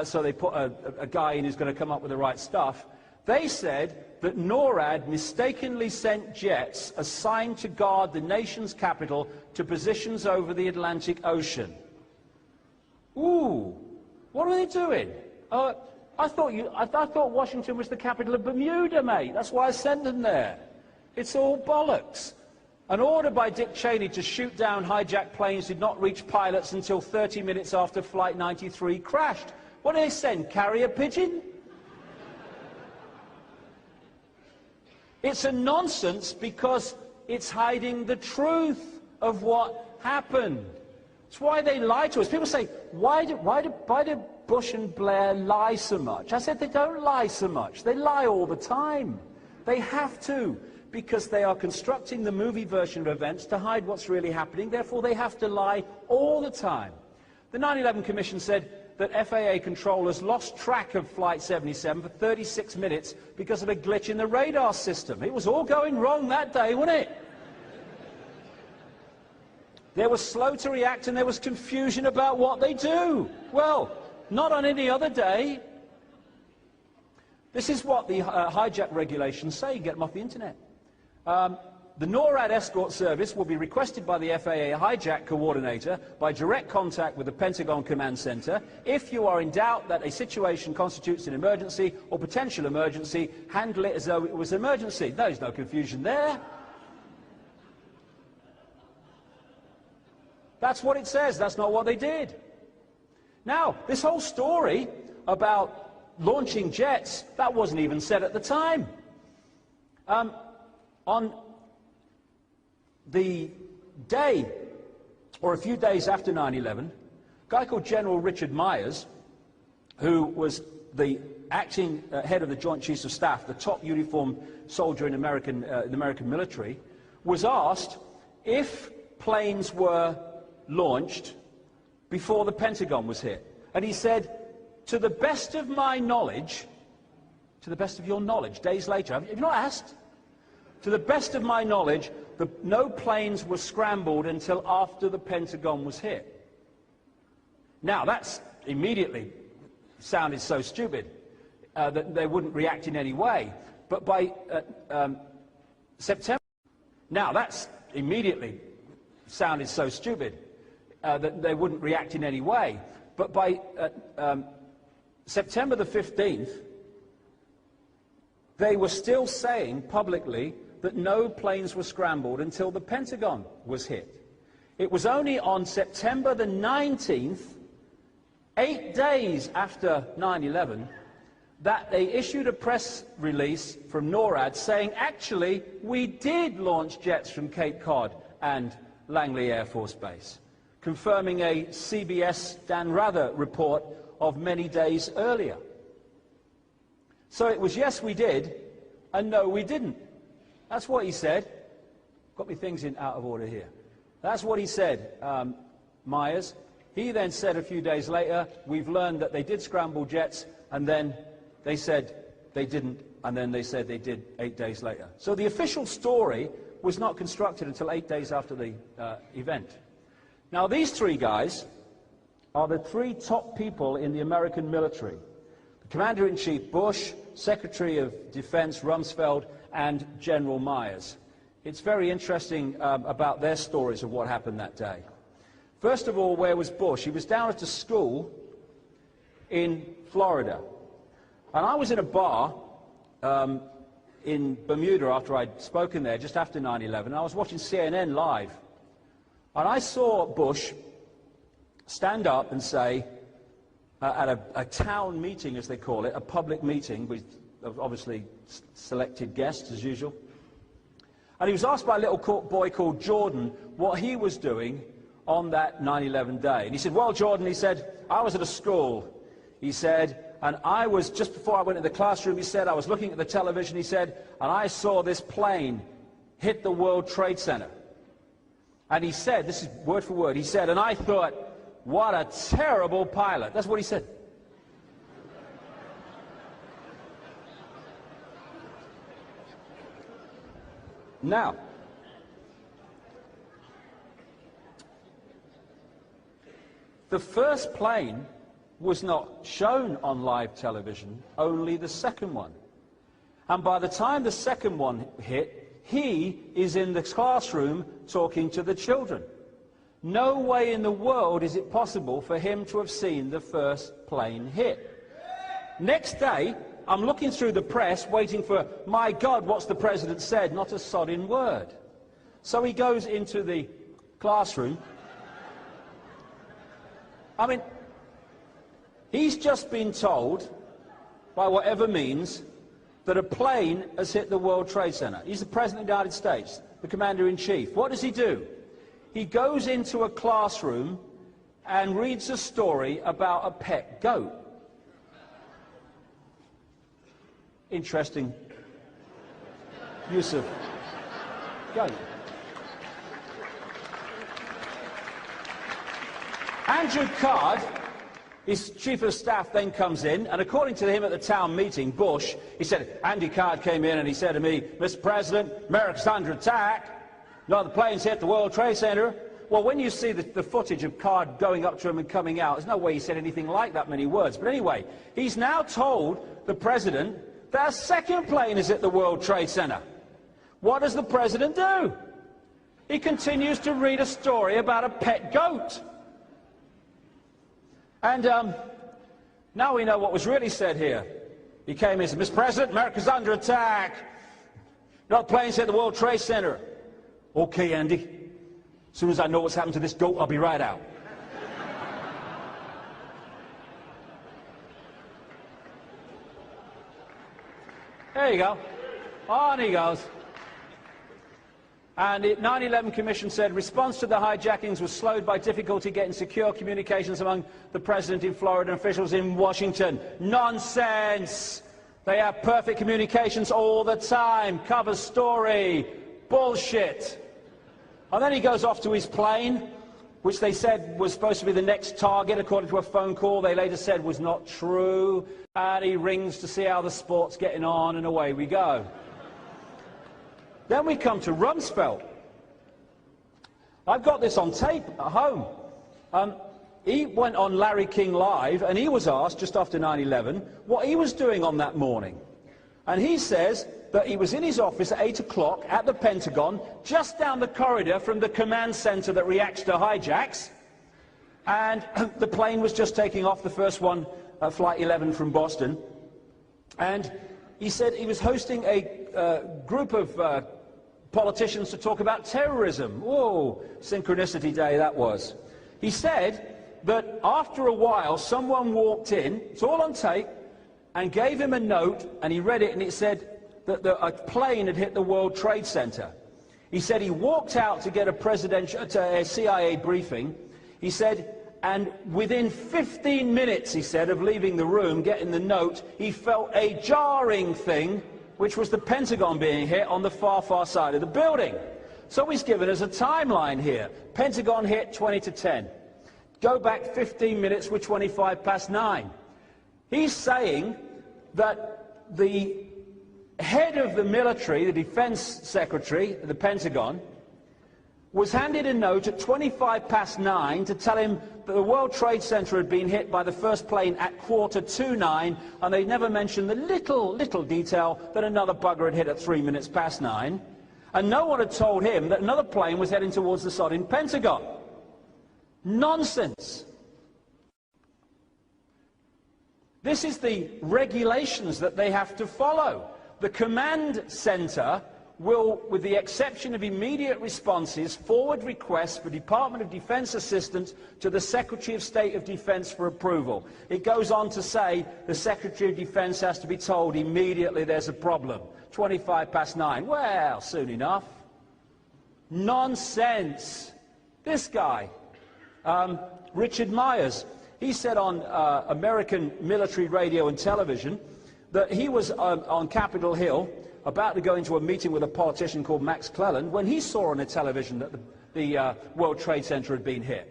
so they put a guy in who's going to come up with the right stuff, they said that NORAD mistakenly sent jets assigned to guard the nation's capital to positions over the Atlantic Ocean. Ooh, what are they doing? I thought Washington was the capital of Bermuda, mate. That's why I sent them there. It's all bollocks. An order by Dick Cheney to shoot down hijacked planes did not reach pilots until 30 minutes after Flight 93 crashed. What did they send? Carrier pigeon? It's a nonsense because it's hiding the truth of what happened. It's why they lie to us. People say, why do Bush and Blair lie so much? I said they don't lie so much. They lie all the time. They have to, because they are constructing the movie version of events to hide what's really happening. Therefore, they have to lie all the time. The 9/11 Commission said that FAA controllers lost track of Flight 77 for 36 minutes because of a glitch in the radar system. It was all going wrong that day, wasn't it? They were slow to react and there was confusion about what they do. Well, not on any other day. This is what the hijack regulations say. You get them off the internet. The NORAD escort service will be requested by the FAA hijack coordinator by direct contact with the Pentagon Command Center. If you are in doubt that a situation constitutes an emergency or potential emergency, handle it as though it was an emergency. There's no confusion there. That's what it says. That's not what they did. Now, this whole story about launching jets, that wasn't even said at the time. On the day, or a few days after 9/11, a guy called General Richard Myers, who was the acting head of the Joint Chiefs of Staff, the top uniformed soldier in the American military, was asked if planes were launched before the Pentagon was hit. And he said, to the best of my knowledge, to the best of your knowledge, days later, have you not asked? To the best of my knowledge, no planes were scrambled until after the Pentagon was hit. Now, that's immediately sounded so stupid that they wouldn't react in any way. But by September, now that's immediately sounded so stupid that they wouldn't react in any way. But by September the 15th, they were still saying publicly that no planes were scrambled until the Pentagon was hit. It was only on September the 19th, 8 days after 9/11, that they issued a press release from NORAD saying, actually, we did launch jets from Cape Cod and Langley Air Force Base, confirming a CBS Dan Rather report of many days earlier. So it was yes, we did, and no, we didn't. That's what he said. Got me things out of order here. That's what he said, Myers. He then said a few days later, we've learned that they did scramble jets, and then they said they didn't, and then they said they did 8 days later. So the official story was not constructed until 8 days after the event. Now, these three guys are the three top people in the American military. The Commander-in-Chief Bush, Secretary of Defense Rumsfeld, and General Myers. It's very interesting about their stories of what happened that day. First of all, where was Bush? He was down at a school in Florida. And I was in a bar in Bermuda after I'd spoken there, just after 9/11. I was watching CNN live. And I saw Bush stand up and say, at a town meeting, as they call it, a public meeting with obviously selected guests, as usual. And he was asked by a little boy called Jordan what he was doing on that 9/11 day. And he said, well, Jordan, he said, I was at a school. He said, and I was, just before I went into the classroom, he said, I was looking at the television, he said, and I saw this plane hit the World Trade Center. And he said, this is word for word, he said, and I thought, what a terrible pilot. That's what he said. Now, the first plane was not shown on live television, only the second one. And by the time the second one hit, he is in the classroom talking to the children. No way in the world is it possible for him to have seen the first plane hit. Next day, I'm looking through the press, waiting for, my God, what's the president said? Not a sodding word. So he goes into the classroom. I mean, he's just been told, by whatever means, that a plane has hit the World Trade Center. He's the President of the United States, the Commander-in-Chief. What does he do? He goes into a classroom and reads a story about a pet goat. Interesting use of goat. Andrew Card, his chief of staff, then comes in, and according to him at the town meeting, Bush, he said, Andy Card came in and he said to me, Mr. President, America's under attack. No, the planes hit the World Trade Center. Well, when you see the footage of Card going up to him and coming out, there's no way he said anything like that many words. But anyway, he's now told the president that a second plane is at the World Trade Center. What does the president do? He continues to read a story about a pet goat. And now we know what was really said here. He came in and said, Mr. President, America's under attack. No planes hit the World Trade Center. Okay, Andy. As soon as I know what's happened to this goat, I'll be right out. There you go. On he goes. And the 9/11 Commission said response to the hijackings was slowed by difficulty getting secure communications among the president in Florida and officials in Washington. Nonsense! They have perfect communications all the time. Cover story. Bullshit. And then he goes off to his plane, which they said was supposed to be the next target, according to a phone call they later said was not true. And he rings to see how the sport's getting on, and away we go. Then we come to Rumsfeld. I've got this on tape at home. He went on Larry King Live, and he was asked, just after 9/11, what he was doing on that morning. And he says that he was in his office at 8 o'clock at the Pentagon, just down the corridor from the command center that reacts to hijacks. And the plane was just taking off, the first one, Flight 11 from Boston. And he said he was hosting a group of politicians to talk about terrorism. Whoa, synchronicity day that was. He said that after a while, someone walked in, it's all on tape, and gave him a note, and he read it, and it said that a plane had hit the World Trade Center. He said he walked out to get a CIA briefing. He said, and within 15 minutes, he said, of leaving the room, getting the note, he felt a jarring thing, which was the Pentagon being hit on the far, far side of the building. So he's given us a timeline here. Pentagon hit 20 to 10. Go back 15 minutes, we're 25 past 9. He's saying that the head of the military, the defense secretary, the Pentagon, was handed a note at 9:25 to tell him that the World Trade Center had been hit by the first plane at 9:45, and they never mentioned the little detail that another bugger had hit at 9:03. And no one had told him that another plane was heading towards the sodding Pentagon. Nonsense. This is the regulations that they have to follow. The command center will, with the exception of immediate responses, forward requests for Department of Defense assistance to the Secretary of State of Defense for approval. It goes on to say the Secretary of Defense has to be told immediately there's a problem. 9:25. Well, soon enough. Nonsense. This guy, Richard Myers, he said on American military radio and television that he was on Capitol Hill about to go into a meeting with a politician called Max Cleland when he saw on the television that the World Trade Center had been hit.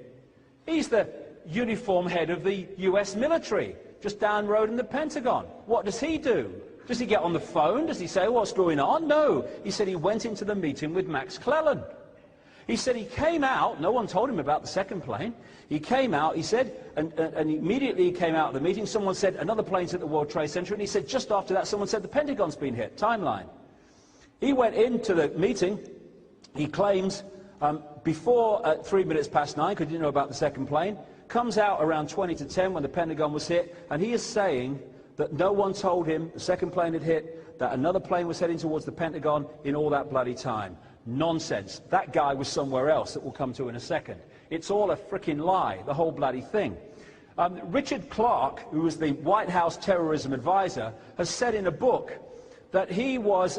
He's the uniform head of the US military, just down the road in the Pentagon. What does he do? Does he get on the phone? Does he say, what's going on? No. He said he went into the meeting with Max Cleland. He said he came out, no one told him about the second plane. He came out, he said, and immediately he came out of the meeting, someone said, another plane's at the World Trade Center, and he said, just after that, someone said, the Pentagon's been hit. Timeline. He went into the meeting, he claims, before 9:03, because he didn't know about the second plane, comes out around 9:20 when the Pentagon was hit, and he is saying that no one told him the second plane had hit, that another plane was heading towards the Pentagon in all that bloody time. Nonsense. That guy was somewhere else that we'll come to in a second. It's all a frickin' lie, the whole bloody thing. Richard Clarke, who was the White House terrorism advisor, has said in a book that he was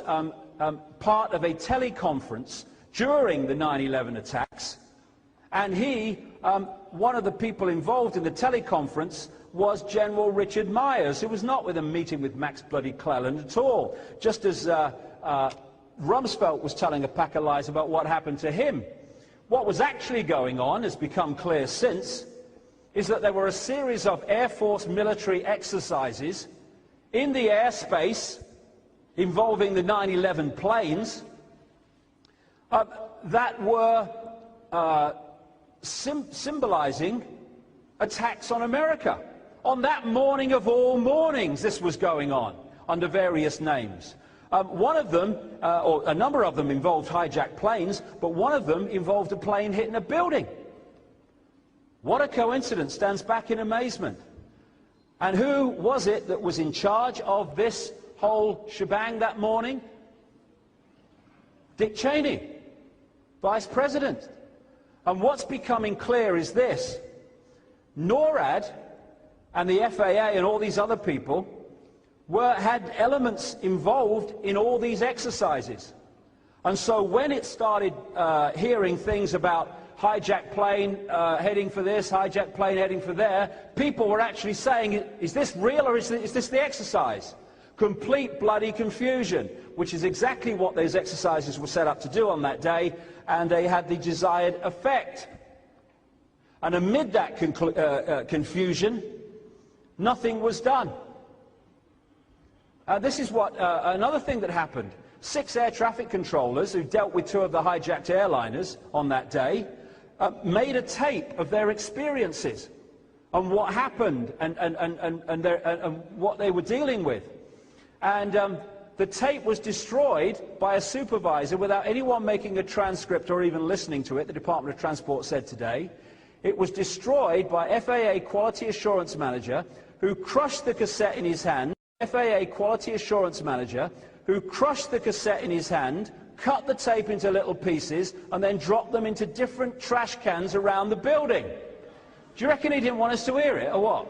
part of a teleconference during the 9/11 attacks, and one of the people involved in the teleconference was General Richard Myers, who was not with a meeting with Max bloody Cleland at all, just as Rumsfeld was telling a pack of lies about what happened to him. What was actually going on, has become clear since, is that there were a series of Air Force military exercises in the airspace involving the 9/11 planes that were symbolizing attacks on America. On that morning of all mornings, this was going on under various names. One of them, or a number of them, involved hijacked planes, but one of them involved a plane hitting a building. What a coincidence, stands back in amazement. And who was it that was in charge of this whole shebang that morning? Dick Cheney, Vice President. And what's becoming clear is this: NORAD and the FAA and all these other people had elements involved in all these exercises. And so when it started hearing things about hijacked plane heading for this, hijacked plane heading for there, people were actually saying, is this real or is this the exercise? Complete bloody confusion, which is exactly what those exercises were set up to do on that day, and they had the desired effect. And amid that confusion, nothing was done. This is what another thing that happened. 6 air traffic controllers who dealt with 2 of the hijacked airliners on that day made a tape of their experiences and what happened and what they were dealing with. And the tape was destroyed by a supervisor without anyone making a transcript or even listening to it, the Department of Transport said today. It was destroyed by FAA Quality Assurance Manager who crushed the cassette in his hand. FAA Quality Assurance Manager who crushed the cassette in his hand, cut the tape into little pieces, and then dropped them into different trash cans around the building. Do you reckon he didn't want us to hear it, or what?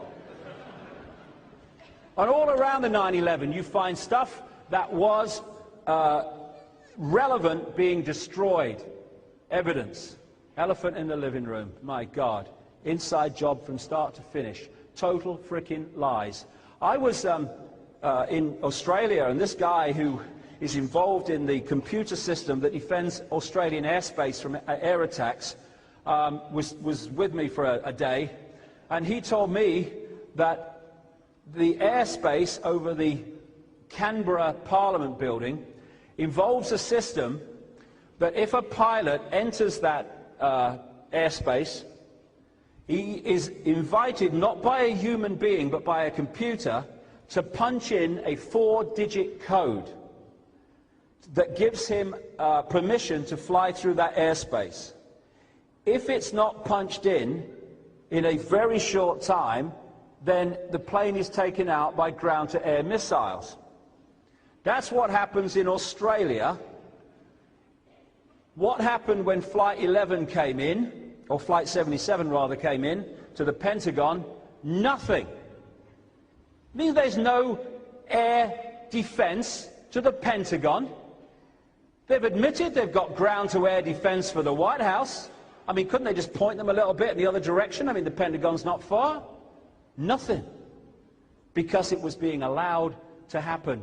And all around the 9/11, you find stuff that was relevant being destroyed. Evidence. Elephant in the living room. My God. Inside job from start to finish. Total frickin' lies. I was in Australia, and this guy who is involved in the computer system that defends Australian airspace from air attacks was with me for a day, and he told me that the airspace over the Canberra Parliament building involves a system that if a pilot enters that airspace, he is invited not by a human being but by a computer to punch in a 4-digit code that gives him permission to fly through that airspace. If it's not punched in a very short time, then the plane is taken out by ground-to-air missiles. That's what happens in Australia. What happened when Flight 11 came in, or Flight 77 rather came in, to the Pentagon? Nothing. It means there's no air defense to the Pentagon. They've admitted they've got ground-to-air defense for the White House. I mean, couldn't they just point them a little bit in the other direction? I mean, the Pentagon's not far. Nothing. Because it was being allowed to happen.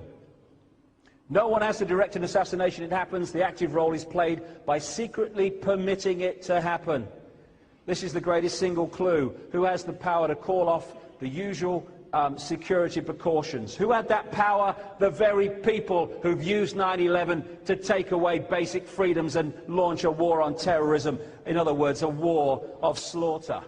No one has to direct an assassination. It happens. The active role is played by secretly permitting it to happen. This is the greatest single clue. Who has the power to call off the usual security precautions? Who had that power? The very people who've used 9/11 to take away basic freedoms and launch a war on terrorism. In other words, a war of slaughter.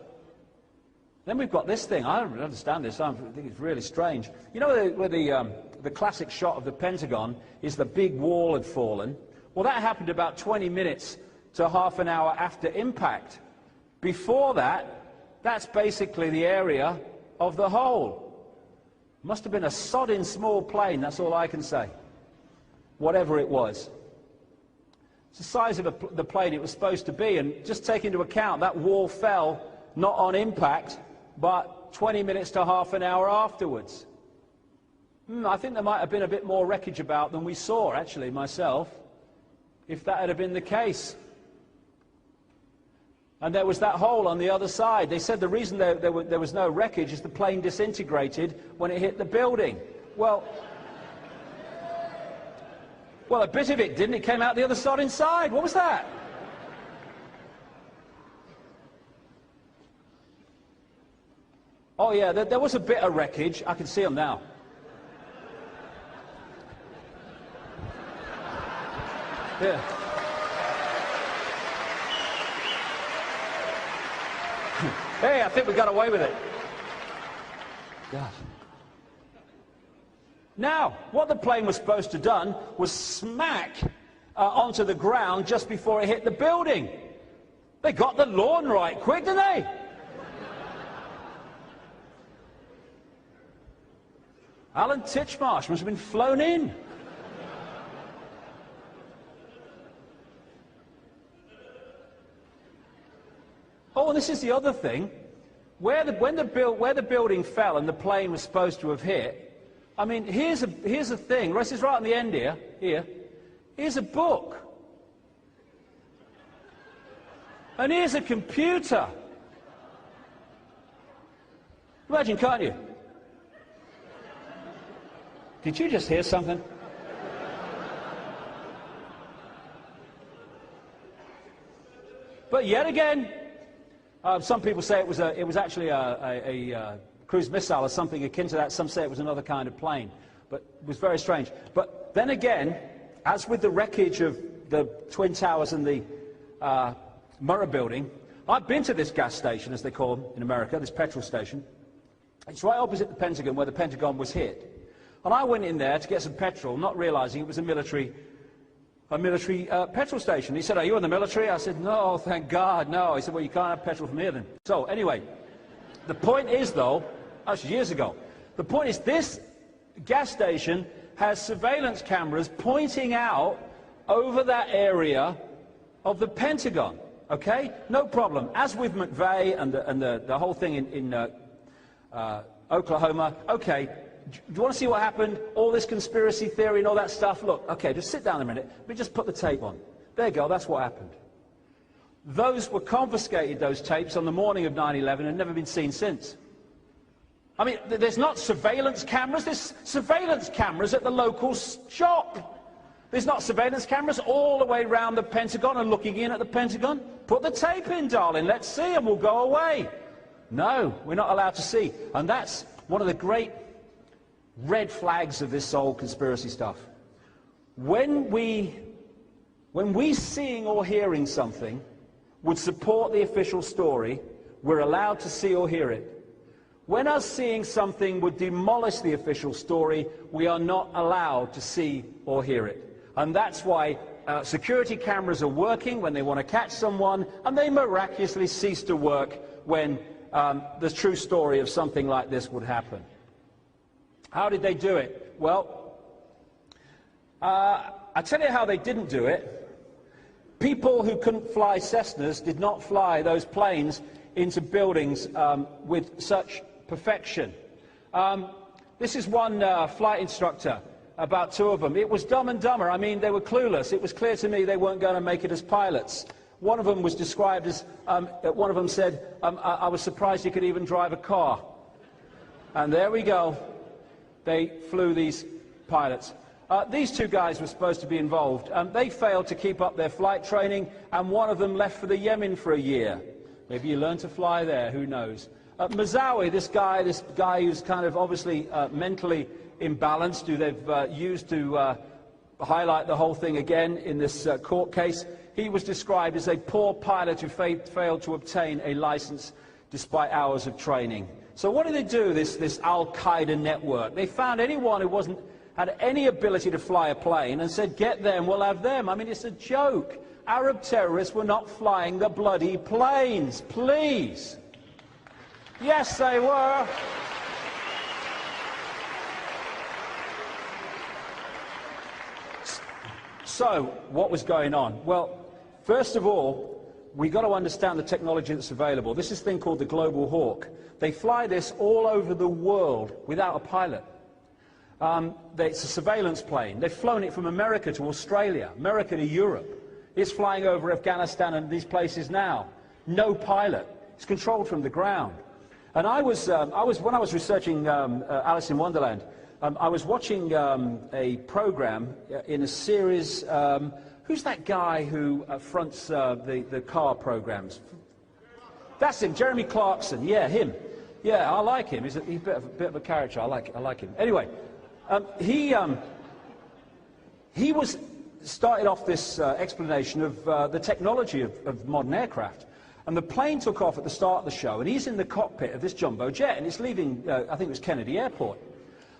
Then we've got this thing. I don't understand this. I think it's really strange. You know where the classic shot of the Pentagon is the big wall had fallen? Well, that happened about 20 minutes to half an hour after impact. Before that, that's basically the area of the hole. Must have been a sodding small plane, that's all I can say. Whatever it was. It's the size of the plane it was supposed to be, and just take into account that wall fell not on impact, but 20 minutes to half an hour afterwards. I think there might have been a bit more wreckage about than we saw, actually, myself, if that had been the case. And there was that hole on the other side. They said the reason there was no wreckage is the plane disintegrated when it hit the building. Well, a bit of it didn't. It came out the other side inside. What was that? Oh, yeah, there was a bit of wreckage. I can see them now. Yeah. Hey, I think we got away with it. God. Now, what the plane was supposed to have done was smack onto the ground just before it hit the building. They got the lawn right quick, didn't they? Alan Titchmarsh must have been flown in. Oh, and this is the other thing. Where the building fell and the plane was supposed to have hit, I mean, here's a thing. This is right on the end here. Here's a book. And here's a computer. Imagine, can't you? Did you just hear something? But yet again, some people say it was actually a cruise missile or something akin to that. Some say it was another kind of plane. But it was very strange. But then again, as with the wreckage of the Twin Towers and the Murrah building, I've been to this gas station, as they call them in America, this petrol station. It's right opposite the Pentagon, where the Pentagon was hit. And I went in there to get some petrol, not realizing it was a military petrol station. He said, "Are you in the military?" I said, "No, thank God, no." He said, "Well, you can't have petrol from here then." So anyway, the point is, though, actually years ago, the point is this gas station has surveillance cameras pointing out over that area of the Pentagon. Okay, no problem. As with McVeigh and the whole thing in Oklahoma, okay. Do you want to see what happened? All this conspiracy theory and all that stuff? Look, okay, just sit down a minute. Let me just put the tape on. There you go, that's what happened. Those were confiscated, those tapes, on the morning of 9/11 and never been seen since. I mean, there's not surveillance cameras. There's surveillance cameras at the local shop. There's not surveillance cameras all the way around the Pentagon and looking in at the Pentagon. Put the tape in, darling. Let's see, and we'll go away. No, we're not allowed to see. And that's one of the great red flags of this whole conspiracy stuff. When When we seeing or hearing something would support the official story, we're allowed to see or hear it. When us seeing something would demolish the official story, we are not allowed to see or hear it. And that's why security cameras are working when they want to catch someone, and they miraculously cease to work when the true story of something like this would happen. How did they do it? Well, I'll tell you how they didn't do it. People who couldn't fly Cessnas did not fly those planes into buildings with such perfection. This is one flight instructor, about two of them. It was Dumb and Dumber. I mean, they were clueless. It was clear to me they weren't going to make it as pilots. One of them was described as, one of them said, I was surprised he could even drive a car. And there we go. They flew these pilots. These two guys were supposed to be involved. They failed to keep up their flight training, and one of them left for the Yemen for a year. Maybe you learn to fly there, who knows. Mazawi, this guy who's kind of obviously mentally imbalanced, who they've used to highlight the whole thing again in this court case, he was described as a poor pilot who failed to obtain a license despite hours of training. So what did they do, this Al-Qaeda network? They found anyone who had any ability to fly a plane and said, get them, we'll have them. I mean, it's a joke. Arab terrorists were not flying the bloody planes, please. Yes, they were. So, what was going on? Well, first of all, we've got to understand the technology that's available. This is a thing called the Global Hawk. They fly this all over the world without a pilot. It's a surveillance plane. They've flown it from America to Australia, America to Europe. It's flying over Afghanistan and these places now. No pilot. It's controlled from the ground. And when I was researching Alice in Wonderland, I was watching a program in a series. Who's that guy who fronts the car programs? That's him, Jeremy Clarkson. Yeah, him. Yeah, I like him. He's a bit of a character. I like him. Anyway, he was started off this explanation of the technology of modern aircraft. And the plane took off at the start of the show, and he's in the cockpit of this jumbo jet, and it's leaving, I think it was Kennedy Airport.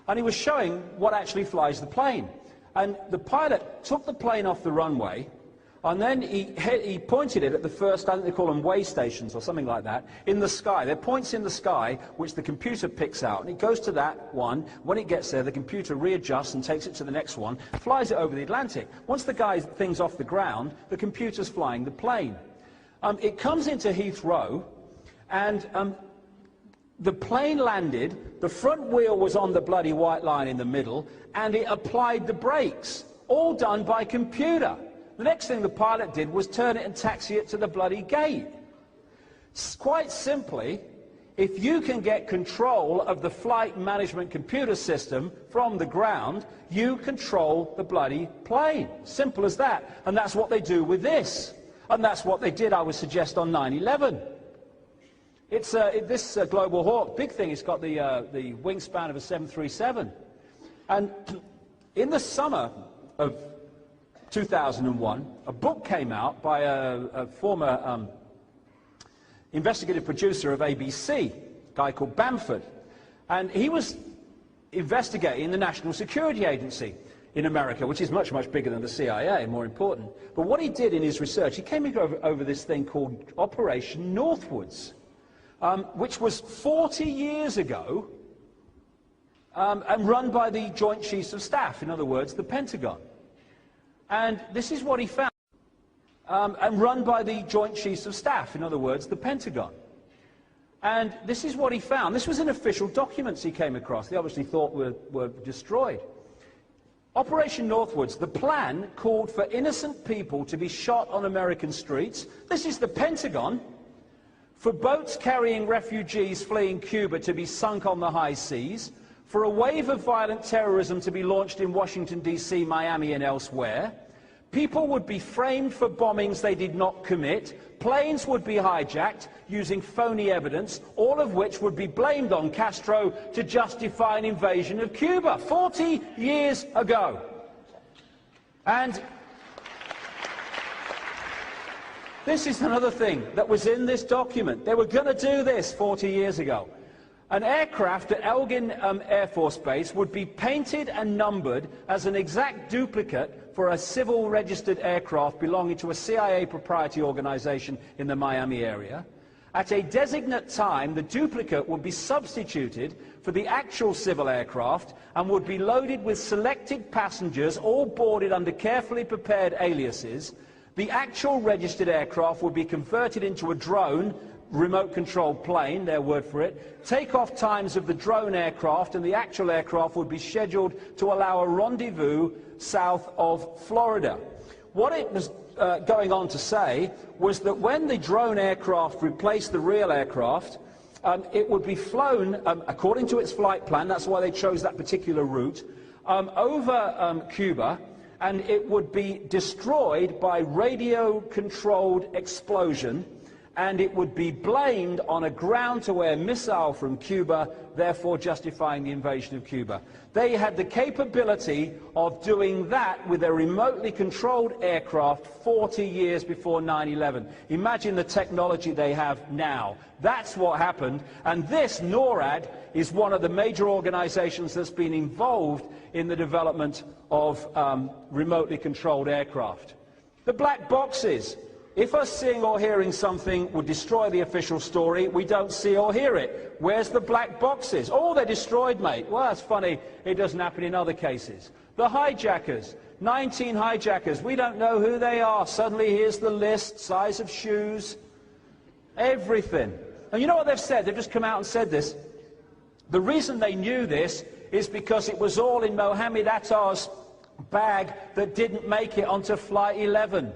And he was showing what actually flies the plane. And the pilot took the plane off the runway, and then he pointed it at the first, I think they call them way stations or something like that, in the sky. There are points in the sky which the computer picks out, and it goes to that one. When it gets there, the computer readjusts and takes it to the next one, flies it over the Atlantic. Once the thing's off the ground, the computer's flying the plane. It comes into Heathrow, and the plane landed, the front wheel was on the bloody white line in the middle, and it applied the brakes, all done by computer. The next thing the pilot did was turn it and taxi it to the bloody gate. Quite simply, if you can get control of the flight management computer system from the ground, you control the bloody plane. Simple as that. And that's what they do with this. And that's what they did, I would suggest, on 9/11. It's this Global Hawk, big thing, it's got the wingspan of a 737. And in the summer of 2001, a book came out by a former investigative producer of ABC, a guy called Bamford. And he was investigating the National Security Agency in America, which is much, much bigger than the CIA, more important. But what he did in his research, he came over this thing called Operation Northwoods, which was 40 years ago, and run by the Joint Chiefs of Staff, in other words, the Pentagon. And this is what he found, and run by the Joint Chiefs of Staff, in other words, the Pentagon. And this is what he found. This was in official documents he came across. They obviously thought were destroyed. Operation Northwoods, the plan called for innocent people to be shot on American streets. This is the Pentagon. For boats carrying refugees fleeing Cuba to be sunk on the high seas. For a wave of violent terrorism to be launched in Washington, D.C., Miami, and elsewhere. People would be framed for bombings they did not commit. Planes would be hijacked using phony evidence, all of which would be blamed on Castro to justify an invasion of Cuba 40 years ago. And This is another thing that was in this document. They were going to do this 40 years ago. An aircraft at Elgin Air Force Base would be painted and numbered as an exact duplicate for a civil registered aircraft belonging to a CIA proprietary organization in the Miami area. At a designate time, the duplicate would be substituted for the actual civil aircraft and would be loaded with selected passengers, all boarded under carefully prepared aliases. The actual registered aircraft would be converted into a drone, remote-controlled plane, their word for it. Takeoff times of the drone aircraft and the actual aircraft would be scheduled to allow a rendezvous south of Florida. What it was going on to say was that when the drone aircraft replaced the real aircraft, it would be flown, according to its flight plan, that's why they chose that particular route, over Cuba, and it would be destroyed by radio-controlled explosion, and it would be blamed on a ground-to-air missile from Cuba, therefore justifying the invasion of Cuba. They had the capability of doing that with a remotely controlled aircraft 40 years before 9/11. Imagine the technology they have now. That's what happened, and this, NORAD, is one of the major organizations that's been involved in the development of remotely controlled aircraft. The black boxes. If us seeing or hearing something would destroy the official story, we don't see or hear it. Where's the black boxes? Oh, they're destroyed, mate. Well, that's funny. It doesn't happen in other cases. The hijackers. 19 hijackers. We don't know who they are. Suddenly, here's the list. Size of shoes. Everything. And you know what they've said? They've just come out and said this. The reason they knew this is because it was all in Mohammed Attar's bag that didn't make it onto Flight 11.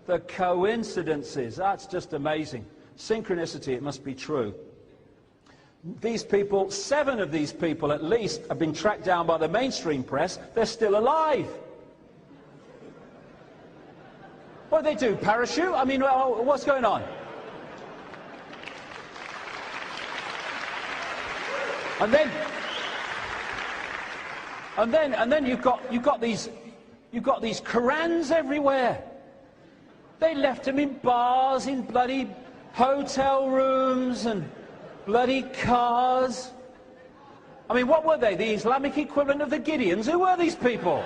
The coincidences, that's just amazing. Synchronicity, it must be true. These people, 7 of these people at least, have been tracked down by the mainstream press. They're still alive. What do they do, parachute? I mean, what's going on? And then you've got these Korans everywhere. They left them in bars, in bloody hotel rooms and bloody cars. I mean, what were they? The Islamic equivalent of the Gideons? Who were these people?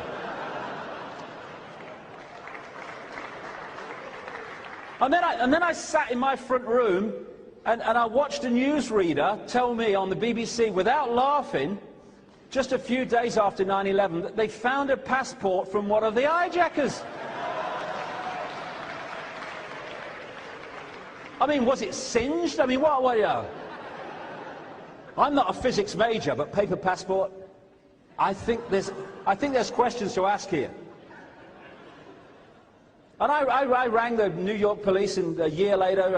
And then I sat in my front room and I watched a newsreader tell me on the BBC, without laughing, just a few days after 9/11, that they found a passport from one of the hijackers. I mean, was it singed? I mean, what, you know? I'm not a physics major, but paper passport, I think there's questions to ask here. And I rang the New York police a year later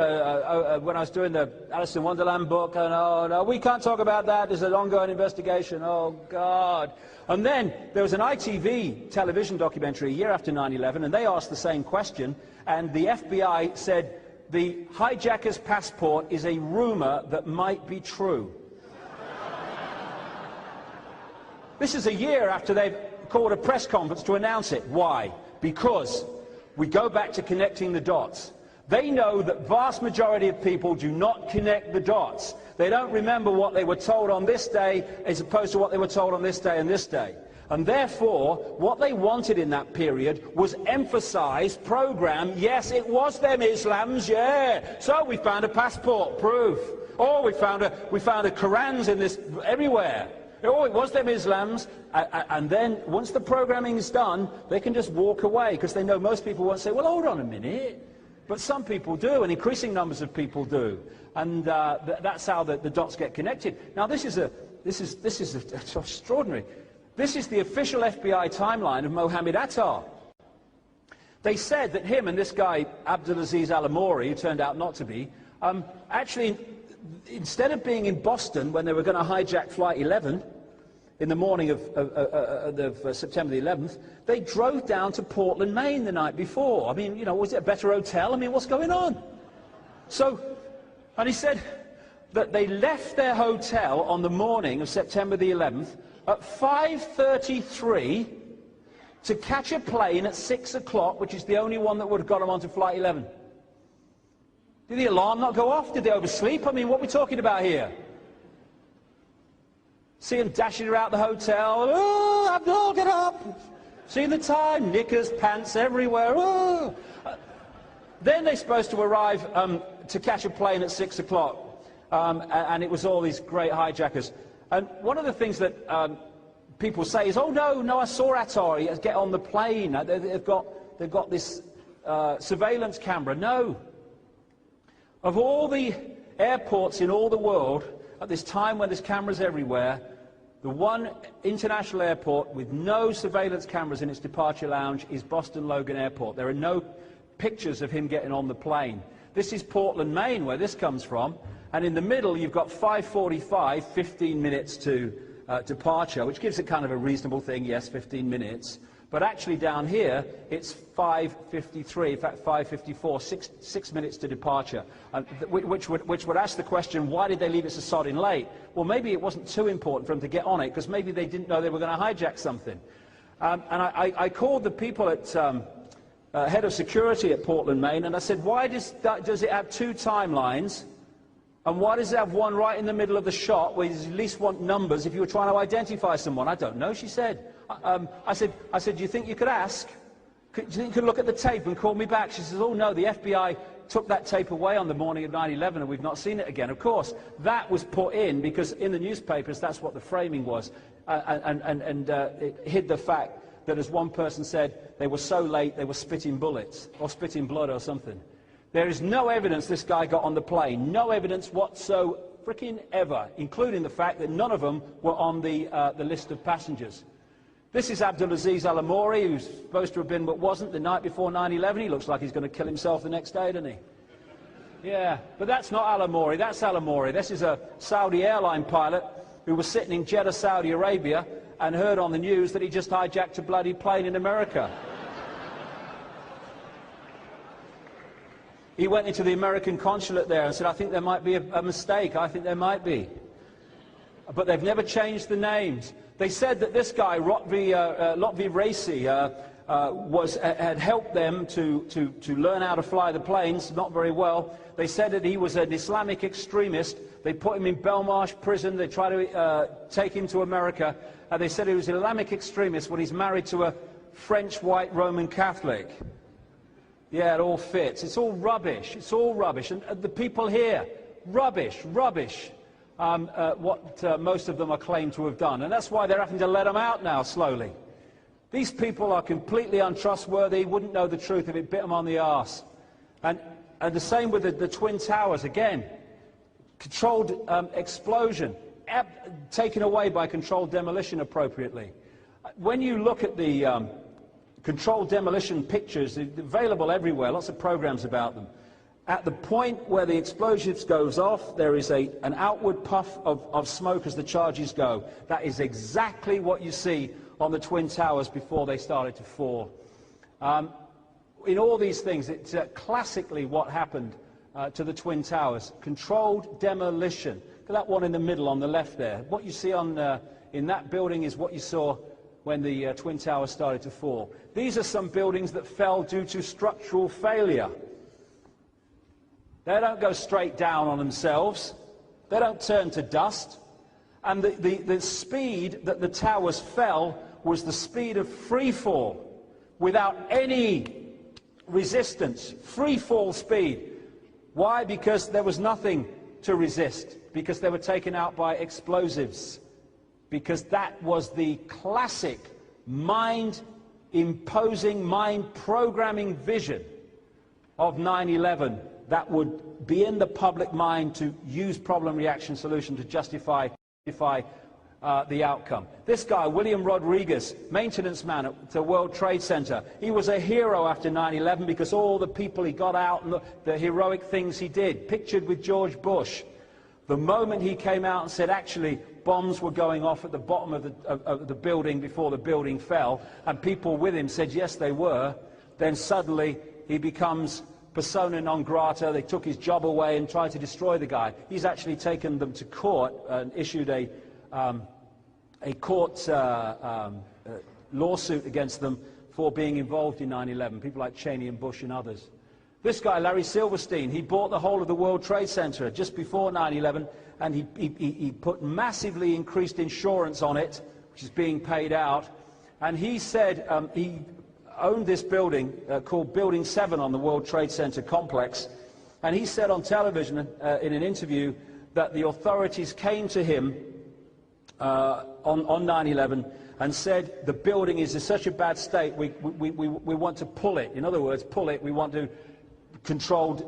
when I was doing the Alice in Wonderland book, and oh no, we can't talk about that, there's an ongoing investigation, oh God. And then there was an ITV television documentary a year after 9/11, and they asked the same question, and the FBI said, the hijacker's passport is a rumor that might be true. This is a year after they've called a press conference to announce it. Why? Because we go back to connecting the dots. They know that vast majority of people do not connect the dots. They don't remember what they were told on this day as opposed to what they were told on this day and this day. And therefore, what they wanted in that period was emphasise, program, yes, it was them Islams, yeah. So we found a passport, proof. Oh, we found a Korans in this, everywhere. Oh, it was them Islams. And then, once the programming is done, they can just walk away, because they know most people won't say, well, hold on a minute. But some people do, and increasing numbers of people do. And that's how the dots get connected. Now, this is extraordinary. This is the official FBI timeline of Mohammed Attar. They said that him and this guy, Abdulaziz Al-Amuri, who turned out not to be, actually, instead of being in Boston when they were going to hijack Flight 11 in the morning of September the 11th, they drove down to Portland, Maine the night before. I mean, you know, was it a better hotel? I mean, what's going on? So, and he said that they left their hotel on the morning of September the 11th at 5:33 to catch a plane at 6 o'clock, which is the only one that would have got them onto Flight 11. Did the alarm not go off? Did they oversleep? I mean, what are we talking about here? See them dashing around the hotel. Oh, Abdul, get up. See the time, knickers, pants everywhere. Oh. Then they're supposed to arrive to catch a plane at 6 o'clock. And it was all these great hijackers. And one of the things that people say is, oh, no, I saw Attar get on the plane. They've got this surveillance camera. No. Of all the airports in all the world, at this time when there's cameras everywhere, the one international airport with no surveillance cameras in its departure lounge is Boston Logan Airport. There are no pictures of him getting on the plane. This is Portland, Maine, where this comes from. And in the middle, you've got 5:45, 15 minutes to departure, which gives it kind of a reasonable thing, yes, 15 minutes. But actually down here, it's 5:53, in fact 5:54, 6 minutes to departure, which would ask the question, why did they leave it so sodding late? Well, maybe it wasn't too important for them to get on it, because maybe they didn't know they were going to hijack something. And I called the people at head of security at Portland, Maine, and I said, why does it have two timelines? And why does it have one right in the middle of the shot where you at least want numbers if you were trying to identify someone? I don't know, she said. I said, do you think you could ask? Do you think you could look at the tape and call me back? She says, oh no, the FBI took that tape away on the morning of 9/11 and we've not seen it again. Of course, that was put in because in the newspapers that's what the framing was. It hid the fact that, as one person said, they were so late they were spitting bullets or spitting blood or something. There is no evidence this guy got on the plane, no evidence whatsoever, freaking ever, including the fact that none of them were on the list of passengers. This is Abdulaziz Al-Amouri, who's supposed to have been but wasn't the night before 9/11. He looks like he's going to kill himself the next day, doesn't he? Yeah, but that's not Al-Amouri, that's Al-Amouri. This is a Saudi airline pilot who was sitting in Jeddah, Saudi Arabia, and heard on the news that he just hijacked a bloody plane in America. He went into the American consulate there and said, I think there might be a mistake, I think there might be. But they've never changed the names. They said that this guy, Lotfi Raisi, had helped them to learn how to fly the planes, not very well. They said that he was an Islamic extremist. They put him in Belmarsh prison. They tried to take him to America. They said he was an Islamic extremist when he's married to a French white Roman Catholic. Yeah, it all fits. It's all rubbish. It's all rubbish. And the people here, rubbish, rubbish. What most of them are claimed to have done. And that's why they're having to let them out now, slowly. These people are completely untrustworthy, wouldn't know the truth if it bit them on the arse. And the same with the Twin Towers, again. Controlled explosion, taken away by controlled demolition appropriately. When you look at the controlled demolition pictures, they're available everywhere, lots of programs about them. At the point where the explosives goes off, there is an outward puff of smoke as the charges go. That is exactly what you see on the Twin Towers before they started to fall. In all these things, it's classically what happened to the Twin Towers. Controlled demolition. Look at that one in the middle on the left there. What you see in that building is what you saw when the Twin Towers started to fall. These are some buildings that fell due to structural failure. They don't go straight down on themselves. They don't turn to dust. And the speed that the towers fell was the speed of free fall, without any resistance. Free fall speed. Why? Because there was nothing to resist. Because they were taken out by explosives. Because that was the classic mind-imposing, mind-programming vision of 9/11 that would be in the public mind to use problem reaction solution to justify the outcome. This guy, William Rodriguez, maintenance man at the World Trade Center, he was a hero after 9/11 because all the people he got out and the heroic things he did, pictured with George Bush. The moment he came out and said, actually, bombs were going off at the bottom of the building before the building fell, and people with him said, yes, they were, then suddenly he becomes persona non grata. They took his job away and tried to destroy the guy. He's actually taken them to court and issued a court lawsuit against them for being involved in 9/11, people like Cheney and Bush and others. This guy, Larry Silverstein, he bought the whole of the World Trade Center just before 9/11, and he put massively increased insurance on it, which is being paid out. And he said he owned this building called Building 7 on the World Trade Center complex. And he said on television in an interview that the authorities came to him on 9/11 and said the building is in such a bad state, we want to pull it. In other words, pull it, we want to controlled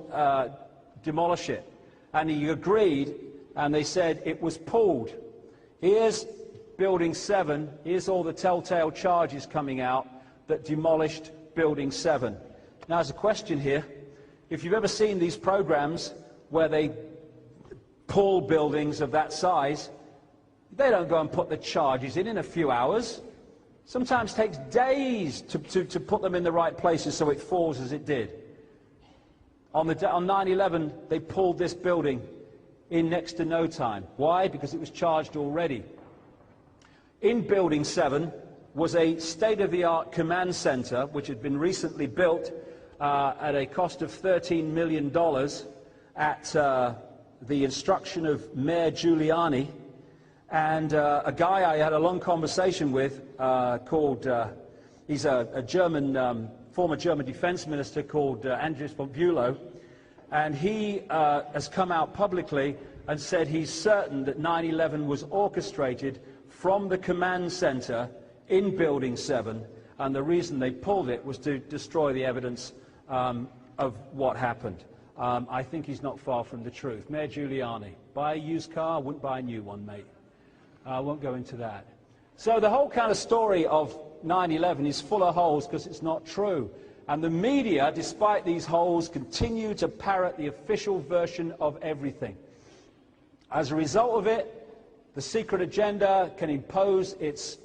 demolish it. And he agreed, and they said it was pulled. Here's Building 7, here's all the telltale charges coming out that demolished Building 7. Now there's a question here. If you've ever seen these programs where they pull buildings of that size, they don't go and put the charges in a few hours. Sometimes it takes days to put them in the right places so it falls as it did. On 9/11, they pulled this building in next to no time. Why? Because it was charged already. In Building 7 was a state-of-the-art command center, which had been recently built at a cost of $13 million at the instruction of Mayor Giuliani. And a guy I had a long conversation with he's a German, former German defense minister called Andreas von Bülow, and he has come out publicly and said he's certain that 9/11 was orchestrated from the command center in Building 7, and the reason they pulled it was to destroy the evidence of what happened. I think he's not far from the truth. Mayor Giuliani, buy a used car, wouldn't buy a new one, mate. I won't go into that. So the whole kind of story of 9/11 is full of holes because it's not true. And the media, despite these holes, continue to parrot the official version of everything. As a result of it, the secret agenda can impose its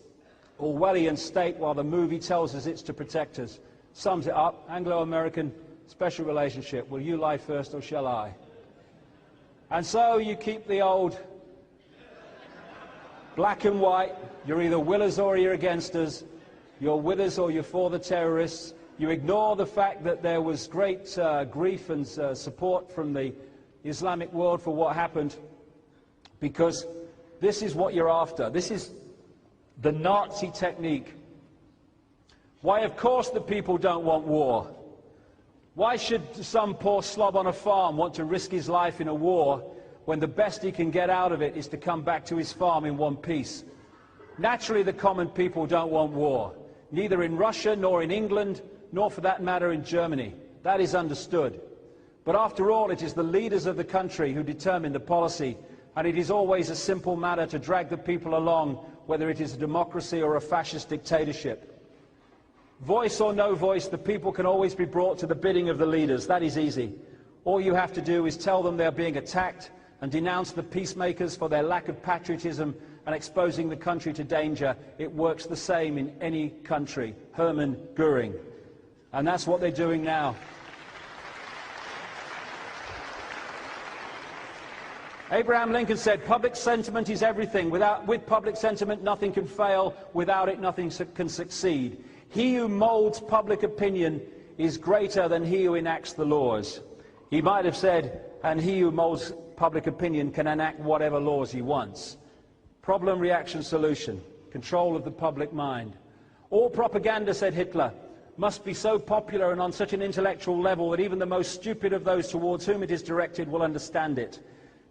Orwellian state while the movie tells us it's to protect us. Sums it up, Anglo-American special relationship. Will you lie first or shall I? And so you keep the old black and white. You're either with us or you're against us. You're with us or you're for the terrorists. You ignore the fact that there was great grief and support from the Islamic world for what happened, because this is what you're after. This is the Nazi technique. Why, of course, the people don't want war. Why should some poor slob on a farm want to risk his life in a war when the best he can get out of it is to come back to his farm in one piece? Naturally, the common people don't want war, neither in Russia nor in England, nor for that matter in Germany. That is understood. But after all, it is the leaders of the country who determine the policy, and it is always a simple matter to drag the people along, whether it is a democracy or a fascist dictatorship. Voice or no voice, the people can always be brought to the bidding of the leaders. That is easy. All you have to do is tell them they're being attacked and denounce the peacemakers for their lack of patriotism and exposing the country to danger. It works the same in any country. Hermann Göring. And that's what they're doing now. Abraham Lincoln said, public sentiment is everything. With public sentiment, nothing can fail. Without it, nothing can succeed. He who molds public opinion is greater than he who enacts the laws. He might have said, and he who molds public opinion can enact whatever laws he wants. Problem, reaction, solution. Control of the public mind. All propaganda, said Hitler, must be so popular and on such an intellectual level that even the most stupid of those towards whom it is directed will understand it.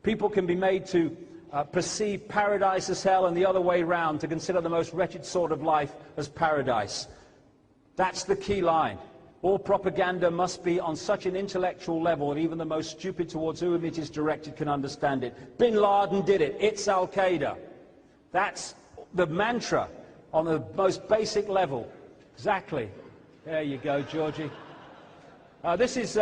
People can be made to perceive paradise as hell and the other way round, to consider the most wretched sort of life as paradise. That's the key line. All propaganda must be on such an intellectual level that even the most stupid towards whom it is directed can understand it. Bin Laden did it. It's Al-Qaeda. That's the mantra on the most basic level. Exactly. There you go, Georgie. This is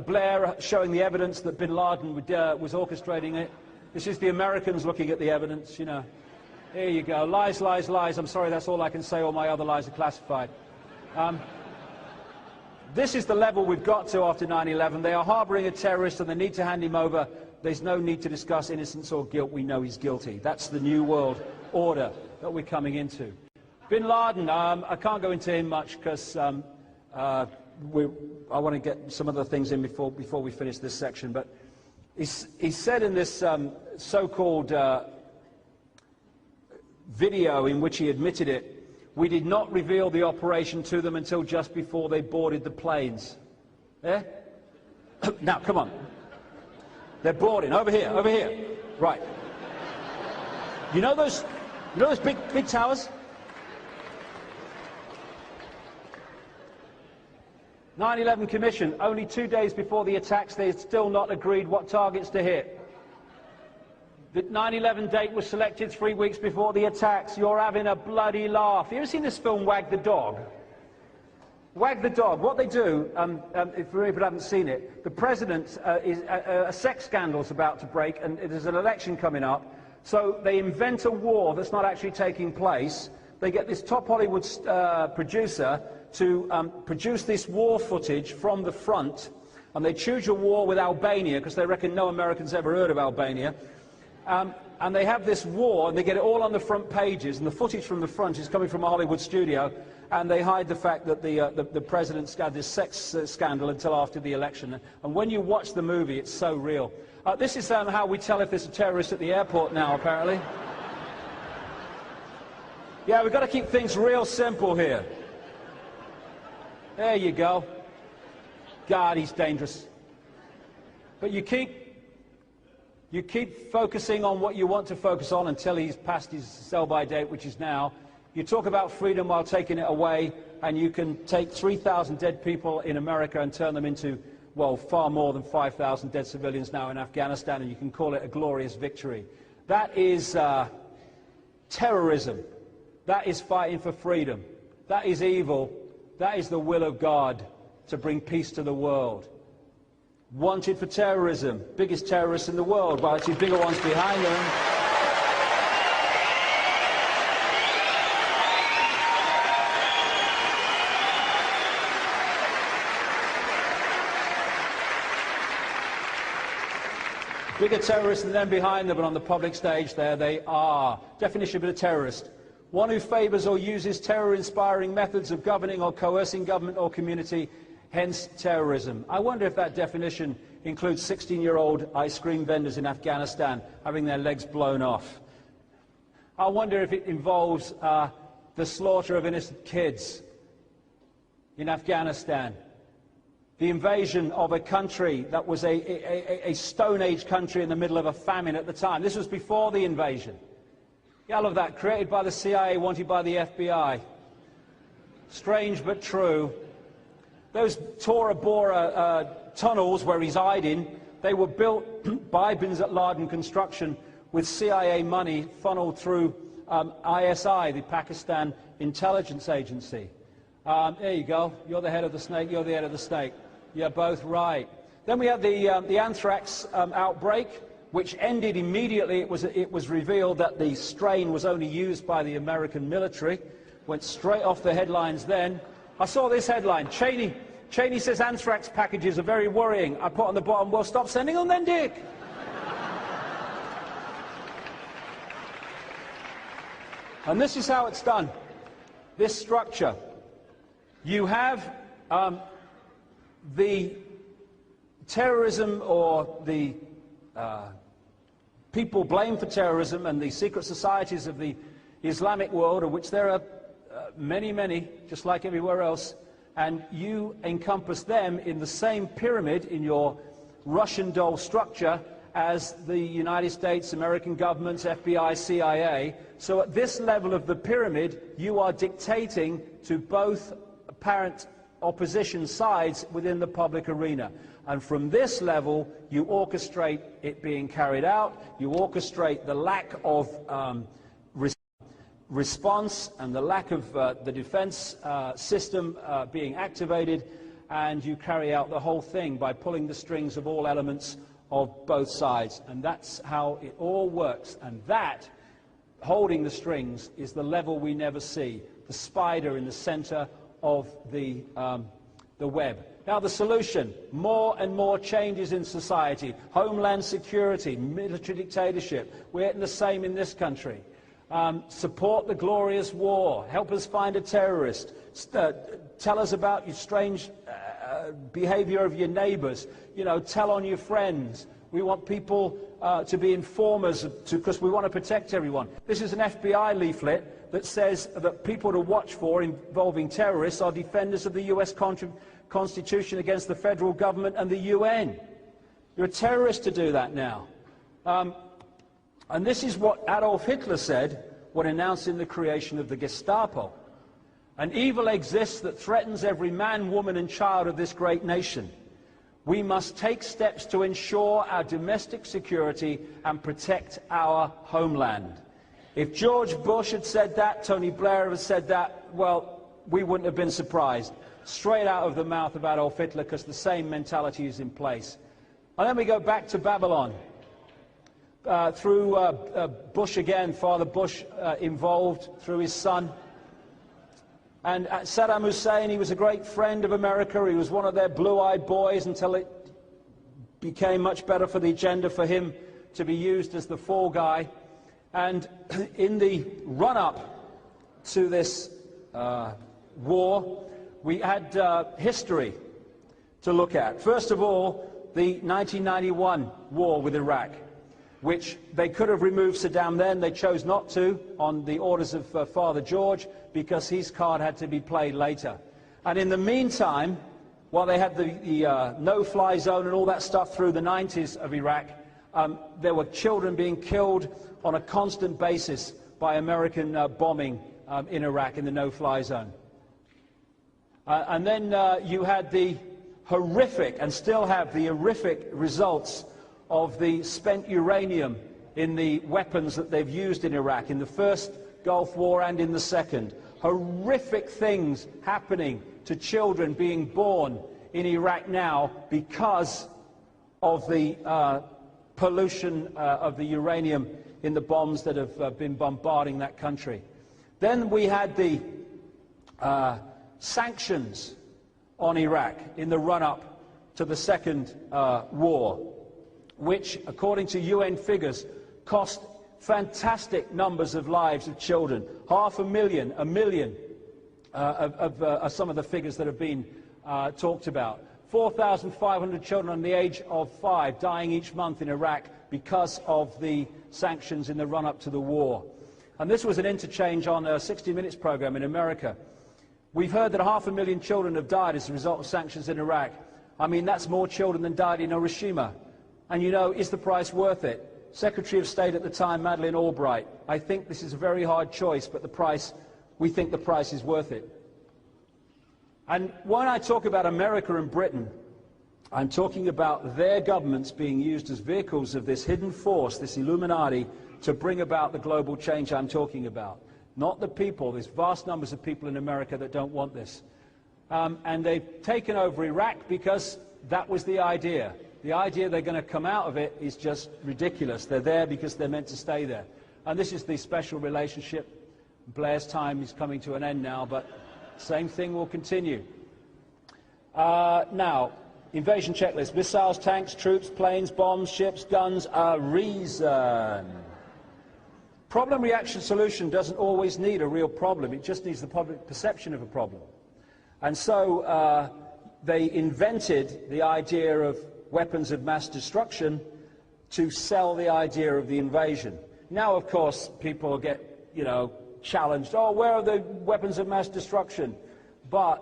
Blair showing the evidence that Bin Laden was orchestrating it. This is the Americans looking at the evidence, you know. Here you go. Lies, lies, lies. I'm sorry, that's all I can say. All my other lies are classified. This is the level we've got to after 9/11. They are harboring a terrorist and they need to hand him over. There's no need to discuss innocence or guilt. We know he's guilty. That's the new world order that we're coming into. Bin Laden, I can't go into him much because I want to get some other things in before we finish this section, but he said in this so-called video in which he admitted it, we did not reveal the operation to them until just before they boarded the planes. Yeah? Now, come on. They're boarding. Over here, over here. Right. You know those big towers? 9/11 Commission, only 2 days before the attacks, they had still not agreed what targets to hit. The 9/11 date was selected 3 weeks before the attacks. You're having a bloody laugh. You ever seen this film, Wag the Dog? Wag the Dog. What they do, if people haven't seen it, the president, a sex scandal's about to break, and there's an election coming up. So they invent a war that's not actually taking place. They get this top Hollywood producer to produce this war footage from the front, and they choose a war with Albania because they reckon no Americans ever heard of Albania. And they have this war, and they get it all on the front pages, and the footage from the front is coming from a Hollywood studio, and they hide the fact that the president's had this sex scandal until after the election. And when you watch the movie, it's so real. This is how we tell if there's a terrorist at the airport now, apparently. Yeah, we've got to keep things real simple here. There you go. God, he's dangerous. But you keep focusing on what you want to focus on until he's past his sell-by date, which is now. You talk about freedom while taking it away, and you can take 3,000 dead people in America and turn them into, well, far more than 5,000 dead civilians now in Afghanistan, and you can call it a glorious victory. That is terrorism. That is fighting for freedom. That is evil. That is the will of God to bring peace to the world. Wanted for terrorism, biggest terrorists in the world, while actually bigger ones behind them. Bigger terrorists than them behind them, but on the public stage there they are. Definition of a terrorist: one who favours or uses terror-inspiring methods of governing or coercing government or community, hence terrorism. I wonder if that definition includes 16-year-old ice cream vendors in Afghanistan having their legs blown off. I wonder if it involves the slaughter of innocent kids in Afghanistan, the invasion of a country that was a Stone Age country in the middle of a famine at the time. This was before the invasion. Yeah, all of that, created by the CIA, wanted by the FBI. Strange but true. Those Tora Bora tunnels where he's hiding, they were built by Bin Laden Construction with CIA money funneled through ISI, the Pakistan intelligence agency. There you go. You're the head of the snake, you're the head of the snake. You're both right. Then we had the anthrax outbreak, which ended immediately. It was revealed that the strain was only used by the American military. Went straight off the headlines then. I saw this headline: Cheney says anthrax packages are very worrying. I put on the bottom, well, stop sending them then, Dick. And this is how it's done. This structure. You have the terrorism, or the people blamed for terrorism, and the secret societies of the Islamic world, of which there are many, many, just like everywhere else, and you encompass them in the same pyramid in your Russian doll structure as the United States, American governments, FBI, CIA. So at this level of the pyramid, you are dictating to both apparent opposition sides within the public arena. And from this level, you orchestrate it being carried out, you orchestrate the lack of response and the lack of the defense system being activated, and you carry out the whole thing by pulling the strings of all elements of both sides. And that's how it all works. And that, holding the strings, is the level we never see, the spider in the center of the web. Now the solution: more and more changes in society, homeland security, military dictatorship. We're getting the same in this country. Support the glorious war. Help us find a terrorist. Tell us about your strange behavior of your neighbors. You know, tell on your friends. We want people to be informers because we want to protect everyone. This is an FBI leaflet that says that people to watch for involving terrorists are defenders of the US Constitution against the federal government and the UN. You're a terrorist to do that now. And this is what Adolf Hitler said when announcing the creation of the Gestapo. An evil exists that threatens every man, woman and child of this great nation. We must take steps to ensure our domestic security and protect our homeland. If George Bush had said that, Tony Blair had said that, well, we wouldn't have been surprised. Straight out of the mouth of Adolf Hitler, because the same mentality is in place. And then we go back to Babylon. Through Bush again, Father Bush involved through his son. And Saddam Hussein, he was a great friend of America. He was one of their blue-eyed boys until it became much better for the agenda for him to be used as the fall guy. And in the run-up to this war, we had history to look at. First of all, the 1991 war with Iraq, which they could have removed Saddam then. They chose not to on the orders of Father George because his card had to be played later. And in the meantime, while they had the no-fly zone and all that stuff through the 90s of Iraq, there were children being killed on a constant basis by American bombing in Iraq in the no-fly zone. And then you had the horrific, and still have the horrific results of the spent uranium in the weapons that they've used in Iraq, in the first Gulf War and in the second. Horrific things happening to children being born in Iraq now because of the pollution of the uranium in the bombs that have been bombarding that country. Then we had the sanctions on Iraq in the run-up to the second war, which, according to UN figures, cost fantastic numbers of lives of children. 500,000, 1 million are some of the figures that have been talked about. 4,500 children under the age of 5 dying each month in Iraq because of the sanctions in the run-up to the war. And this was an interchange on a 60 Minutes program in America. We've heard that 500,000 children have died as a result of sanctions in Iraq. I mean, that's more children than died in Hiroshima. And you know, is the price worth it? Secretary of State at the time, Madeleine Albright, I think this is a very hard choice, but the price, we think the price is worth it. And when I talk about America and Britain, I'm talking about their governments being used as vehicles of this hidden force, this Illuminati, to bring about the global change I'm talking about. Not the people. There's vast numbers of people in America that don't want this. And they've taken over Iraq because that was the idea. The idea they're going to come out of it is just ridiculous. They're there because they're meant to stay there. And this is the special relationship. Blair's time is coming to an end now, but same thing will continue. Now, invasion checklist. Missiles, tanks, troops, planes, bombs, ships, guns, a reason. Problem, reaction, solution doesn't always need a real problem. It just needs the public perception of a problem. And so they invented the idea of weapons of mass destruction to sell the idea of the invasion. Now, of course, people get, you know, challenged. Oh, where are the weapons of mass destruction? But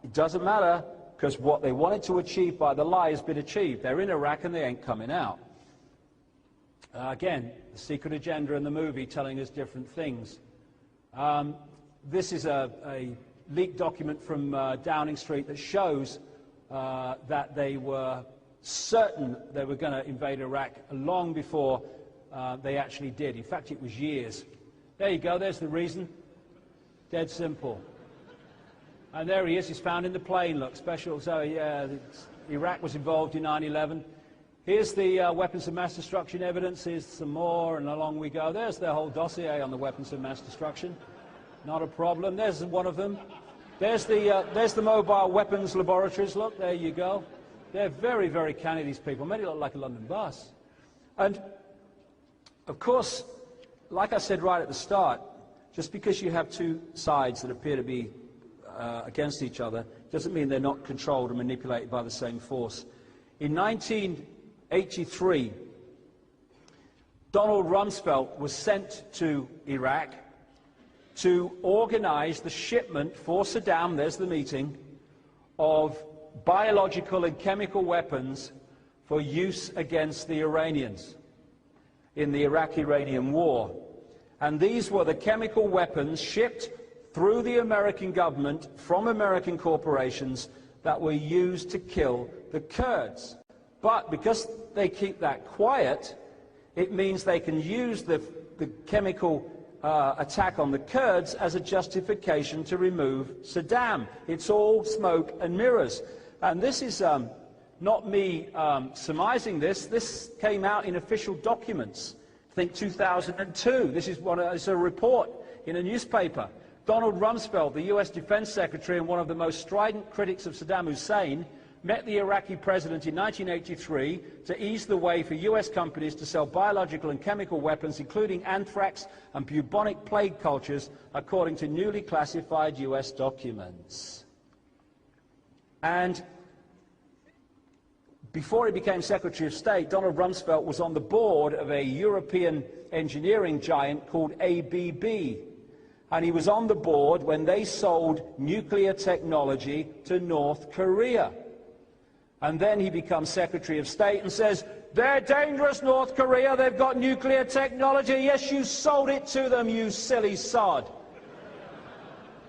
it doesn't matter, because what they wanted to achieve by the lie has been achieved. They're in Iraq and they ain't coming out. Again, the secret agenda in the movie telling us different things. This is a leaked document from Downing Street that shows that they were certain they were going to invade Iraq long before they actually did. In fact, it was years. There you go, there's the reason. Dead simple. And there he is, he's found in the plane, look, special. So, yeah, Iraq was involved in 9/11. Here's the weapons of mass destruction evidence. Here's some more, and along we go. There's their whole dossier on the weapons of mass destruction. Not a problem. There's one of them. There's the mobile weapons laboratories. Look, there you go. They're very, very canny, these people. Many look like a London bus. And, of course, like I said right at the start, just because you have two sides that appear to be against each other doesn't mean they're not controlled and manipulated by the same force. In 1983, Donald Rumsfeld was sent to Iraq to organize the shipment for Saddam, there's the meeting, of biological and chemical weapons for use against the Iranians in the Iraq-Iranian war. And these were the chemical weapons shipped through the American government from American corporations that were used to kill the Kurds. But because they keep that quiet, it means they can use the chemical attack on the Kurds as a justification to remove Saddam. It's all smoke and mirrors. And this is not me surmising this. This came out in official documents, I think 2002. This is it's a report in a newspaper. Donald Rumsfeld, the US Defense Secretary and one of the most strident critics of Saddam Hussein, met the Iraqi president in 1983 to ease the way for US companies to sell biological and chemical weapons, including anthrax and bubonic plague cultures, according to newly classified US documents. And before he became Secretary of State, Donald Rumsfeld was on the board of a European engineering giant called ABB. And he was on the board when they sold nuclear technology to North Korea. And then he becomes Secretary of State and says, they're dangerous, North Korea, they've got nuclear technology. Yes, you sold it to them, you silly sod.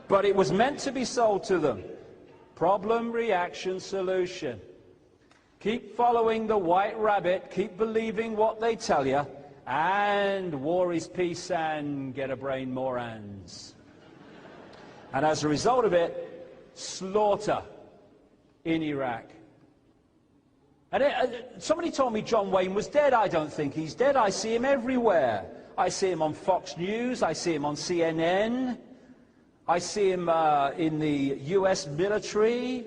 But it was meant to be sold to them. Problem, reaction, solution. Keep following the white rabbit, keep believing what they tell you, and war is peace and get a brain more hands. And as a result of it, slaughter in Iraq. And somebody told me John Wayne was dead. I don't think he's dead. I see him everywhere. I see him on Fox News. I see him on CNN. I see him in the US military.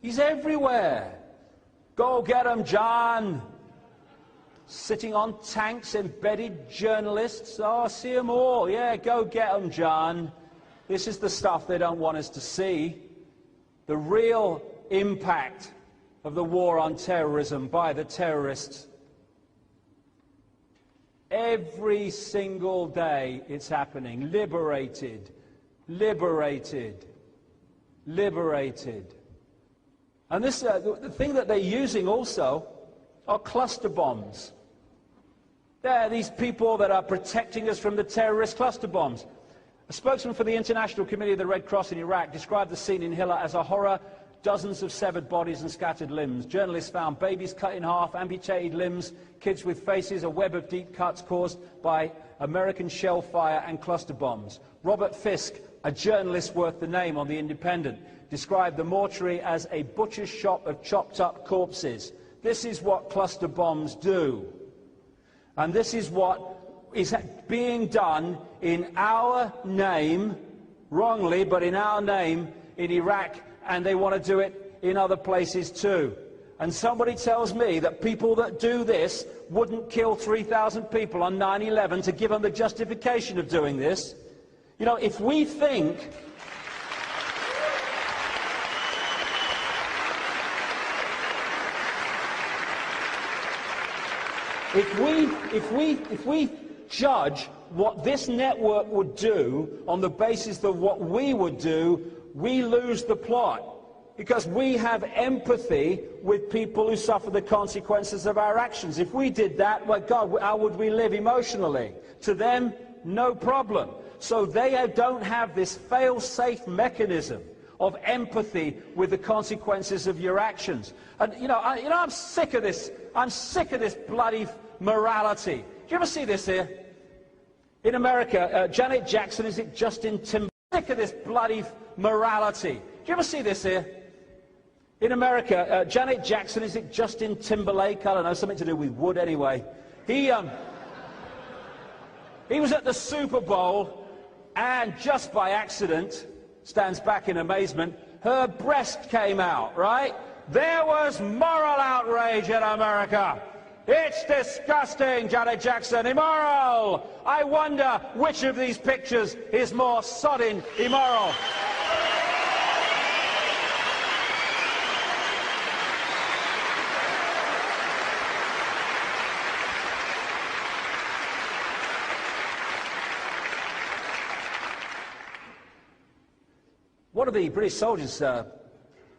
He's everywhere. Go get him, John. Sitting on tanks, embedded journalists. Oh, I see them all. Yeah, go get them, John. This is the stuff they don't want us to see. The real impact of the war on terrorism by the terrorists. Every single day it's happening. Liberated, liberated, liberated. And this, the thing that they're using also are cluster bombs. They're these people that are protecting us from the terrorist cluster bombs. A spokesman for the International Committee of the Red Cross in Iraq described the scene in Hilla as a horror. Dozens of severed bodies and scattered limbs. Journalists found babies cut in half, amputated limbs, kids with faces, a web of deep cuts caused by American shell fire and cluster bombs. Robert Fisk, a journalist worth the name on The Independent, described the mortuary as a butcher's shop of chopped up corpses. This is what cluster bombs do. And this is what is being done in our name, wrongly, but in our name in Iraq, and they want to do it in other places too. And somebody tells me that people that do this wouldn't kill 3,000 people on 9/11 to give them the justification of doing this. You know, if we think If we judge what this network would do on the basis of what we would do, we lose the plot. Because we have empathy with people who suffer the consequences of our actions. If we did that, well, God, how would we live emotionally? To them, no problem. So they don't have this fail-safe mechanism of empathy with the consequences of your actions. And I'm sick of this. I'm sick of this bloody morality. Do you ever see this here? In America, Janet Jackson, is it Justin Timberlake? Sick of this bloody morality. Do you ever see this here? In America, Janet Jackson, is it Justin Timberlake? I don't know, something to do with wood anyway. He was at the Super Bowl, and just by accident, stands back in amazement, her breast came out, right? There was moral outrage in America. It's disgusting, Janet Jackson. Immoral. I wonder which of these pictures is more sodding immoral. One of the British soldiers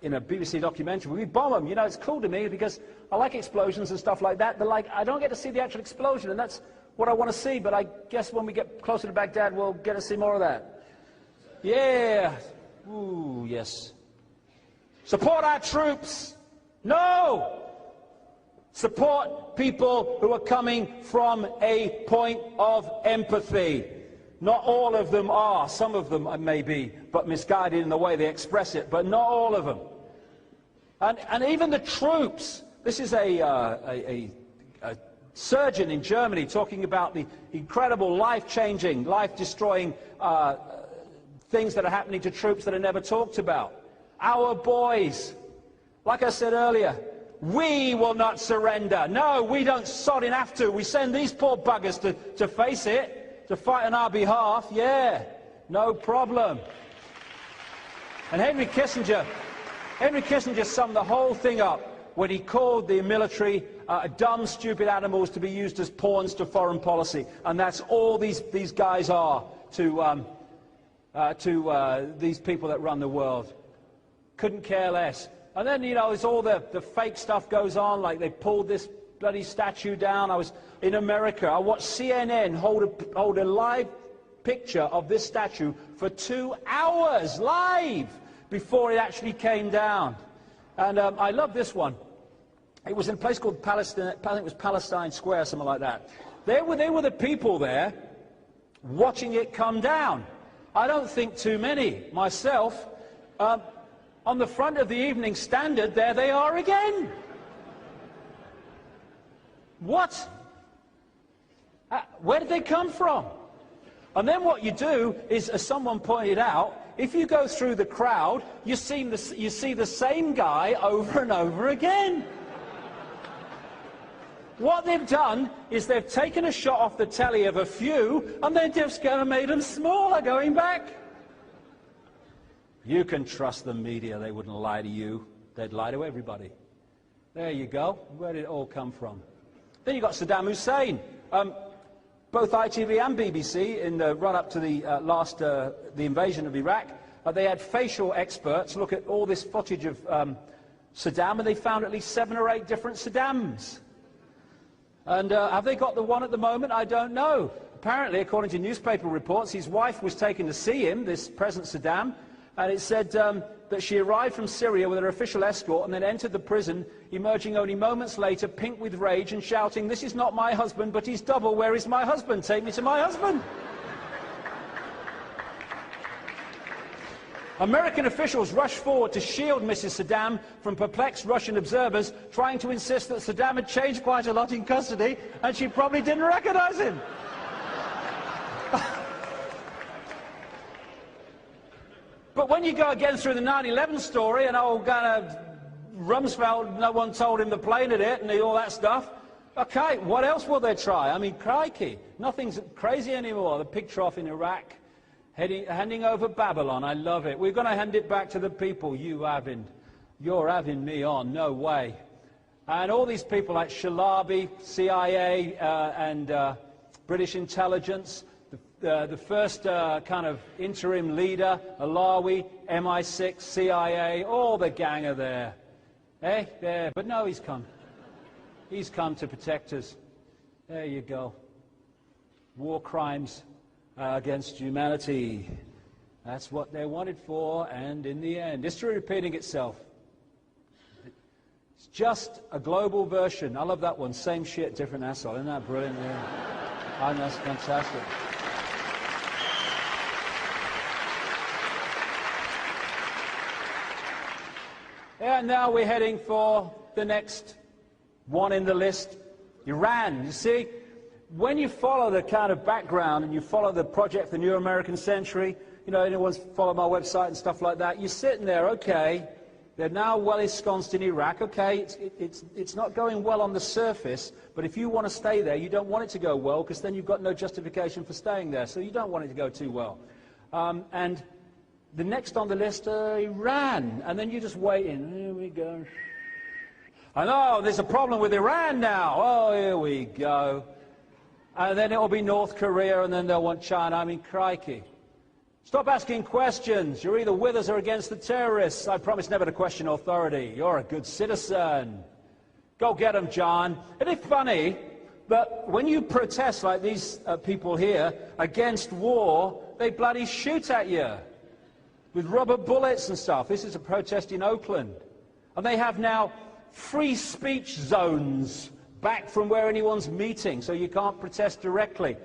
in a BBC documentary, we bomb them. You know, it's cool to me because I like explosions and stuff like that. But like, I don't get to see the actual explosion, and that's what I want to see. But I guess when we get closer to Baghdad, we'll get to see more of that. Yeah. Ooh, yes. Support our troops. No. Support people who are coming from a point of empathy. Not all of them are. Some of them may be, but misguided in the way they express it, but not all of them. And even the troops. This is a surgeon in Germany talking about the incredible life-changing, life-destroying things that are happening to troops that are never talked about. Our boys, like I said earlier, we will not surrender. No, we don't sodding have to. We send these poor buggers to face it, to fight on our behalf. Yeah, no problem. And Henry Kissinger summed the whole thing up when he called the military dumb, stupid animals to be used as pawns to foreign policy. And that's all these guys are to these people that run the world. Couldn't care less. And then, you know, it's all the fake stuff goes on, like they pulled this bloody statue down. I was in America. I watched CNN hold a live picture of this statue for 2 hours, live, before it actually came down. And I love this one. It was in a place called Palestine, I think it was Palestine Square, something like that. They were the people there watching it come down. I don't think too many myself. On the front of the Evening Standard, there they are again. What? Where did they come from? And then what you do is, as someone pointed out, if you go through the crowd, you see the same guy over and over again. What they've done is they've taken a shot off the telly of a few, and they're just going to make them smaller going back. You can trust the media. They wouldn't lie to you. They'd lie to everybody. There you go. Where did it all come from? Then you've got Saddam Hussein. Both ITV and BBC, in the run-up to the invasion of Iraq, they had facial experts look at all this footage of Saddam, and they found at least 7 or 8 different Saddams. And have they got the one at the moment? I don't know. Apparently, according to newspaper reports, his wife was taken to see him, this present Saddam, and it said that she arrived from Syria with her official escort and then entered the prison, emerging only moments later, pink with rage and shouting, "This is not my husband, but he's double. Where is my husband? Take me to my husband." American officials rushed forward to shield Mrs. Saddam from perplexed Russian observers, trying to insist that Saddam had changed quite a lot in custody and she probably didn't recognize him. But when you go again through the 9/11 story and old kind of Rumsfeld, no one told him the plane had hit and all that stuff, okay, what else will they try? I mean, crikey, nothing's crazy anymore. The pig trough in Iraq, handing over Babylon, I love it. We're going to hand it back to the people. You're having me on, no way. And all these people like Shalabi, CIA and British intelligence, the first kind of interim leader, Alawi, MI6, CIA, all the gang are there. Eh? There. But no, he's come. He's come to protect us. There you go. War crimes against humanity. That's what they wanted for, and in the end, history repeating itself. It's just a global version. I love that one. Same shit, different asshole. Isn't that brilliant? Yeah. I think that's fantastic. And now we're heading for the next one in the list, Iran. You see, when you follow the kind of background and you follow the project, the New American Century, you know, anyone's followed my website and stuff like that, you're sitting there, okay, They're now well ensconced in Iraq. Okay, it's not going well on the surface, but if you want to stay there, you don't want it to go well, because then you've got no justification for staying there, so you don't want it to go too well. And the next on the list, Iran, and then you're just waiting. Here we go. I know, there's a problem with Iran now. Oh, here we go. And then it'll be North Korea, and then they'll want China. I mean, crikey. Stop asking questions. You're either with us or against the terrorists. I promise never to question authority. You're a good citizen. Go get them, John. Isn't it funny that when you protest like these people here against war, they bloody shoot at you with rubber bullets and stuff? This is a protest in Oakland. And they have now free speech zones back from where anyone's meeting, so you can't protest directly.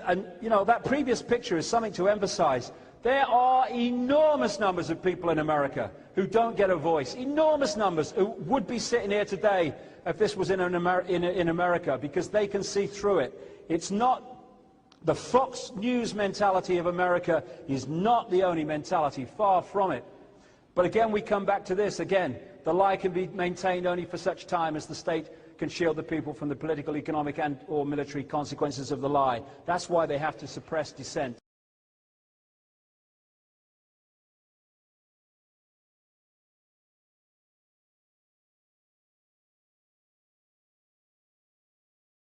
And, you know, that previous picture is something to emphasize. There are enormous numbers of people in America who don't get a voice. Enormous numbers who would be sitting here today if this was in America, because they can see through it. It's not the Fox News mentality of America is not the only mentality, far from it. But again, we come back to this again. The lie can be maintained only for such time as the state can shield the people from the political, economic and or military consequences of the lie. That's why they have to suppress dissent.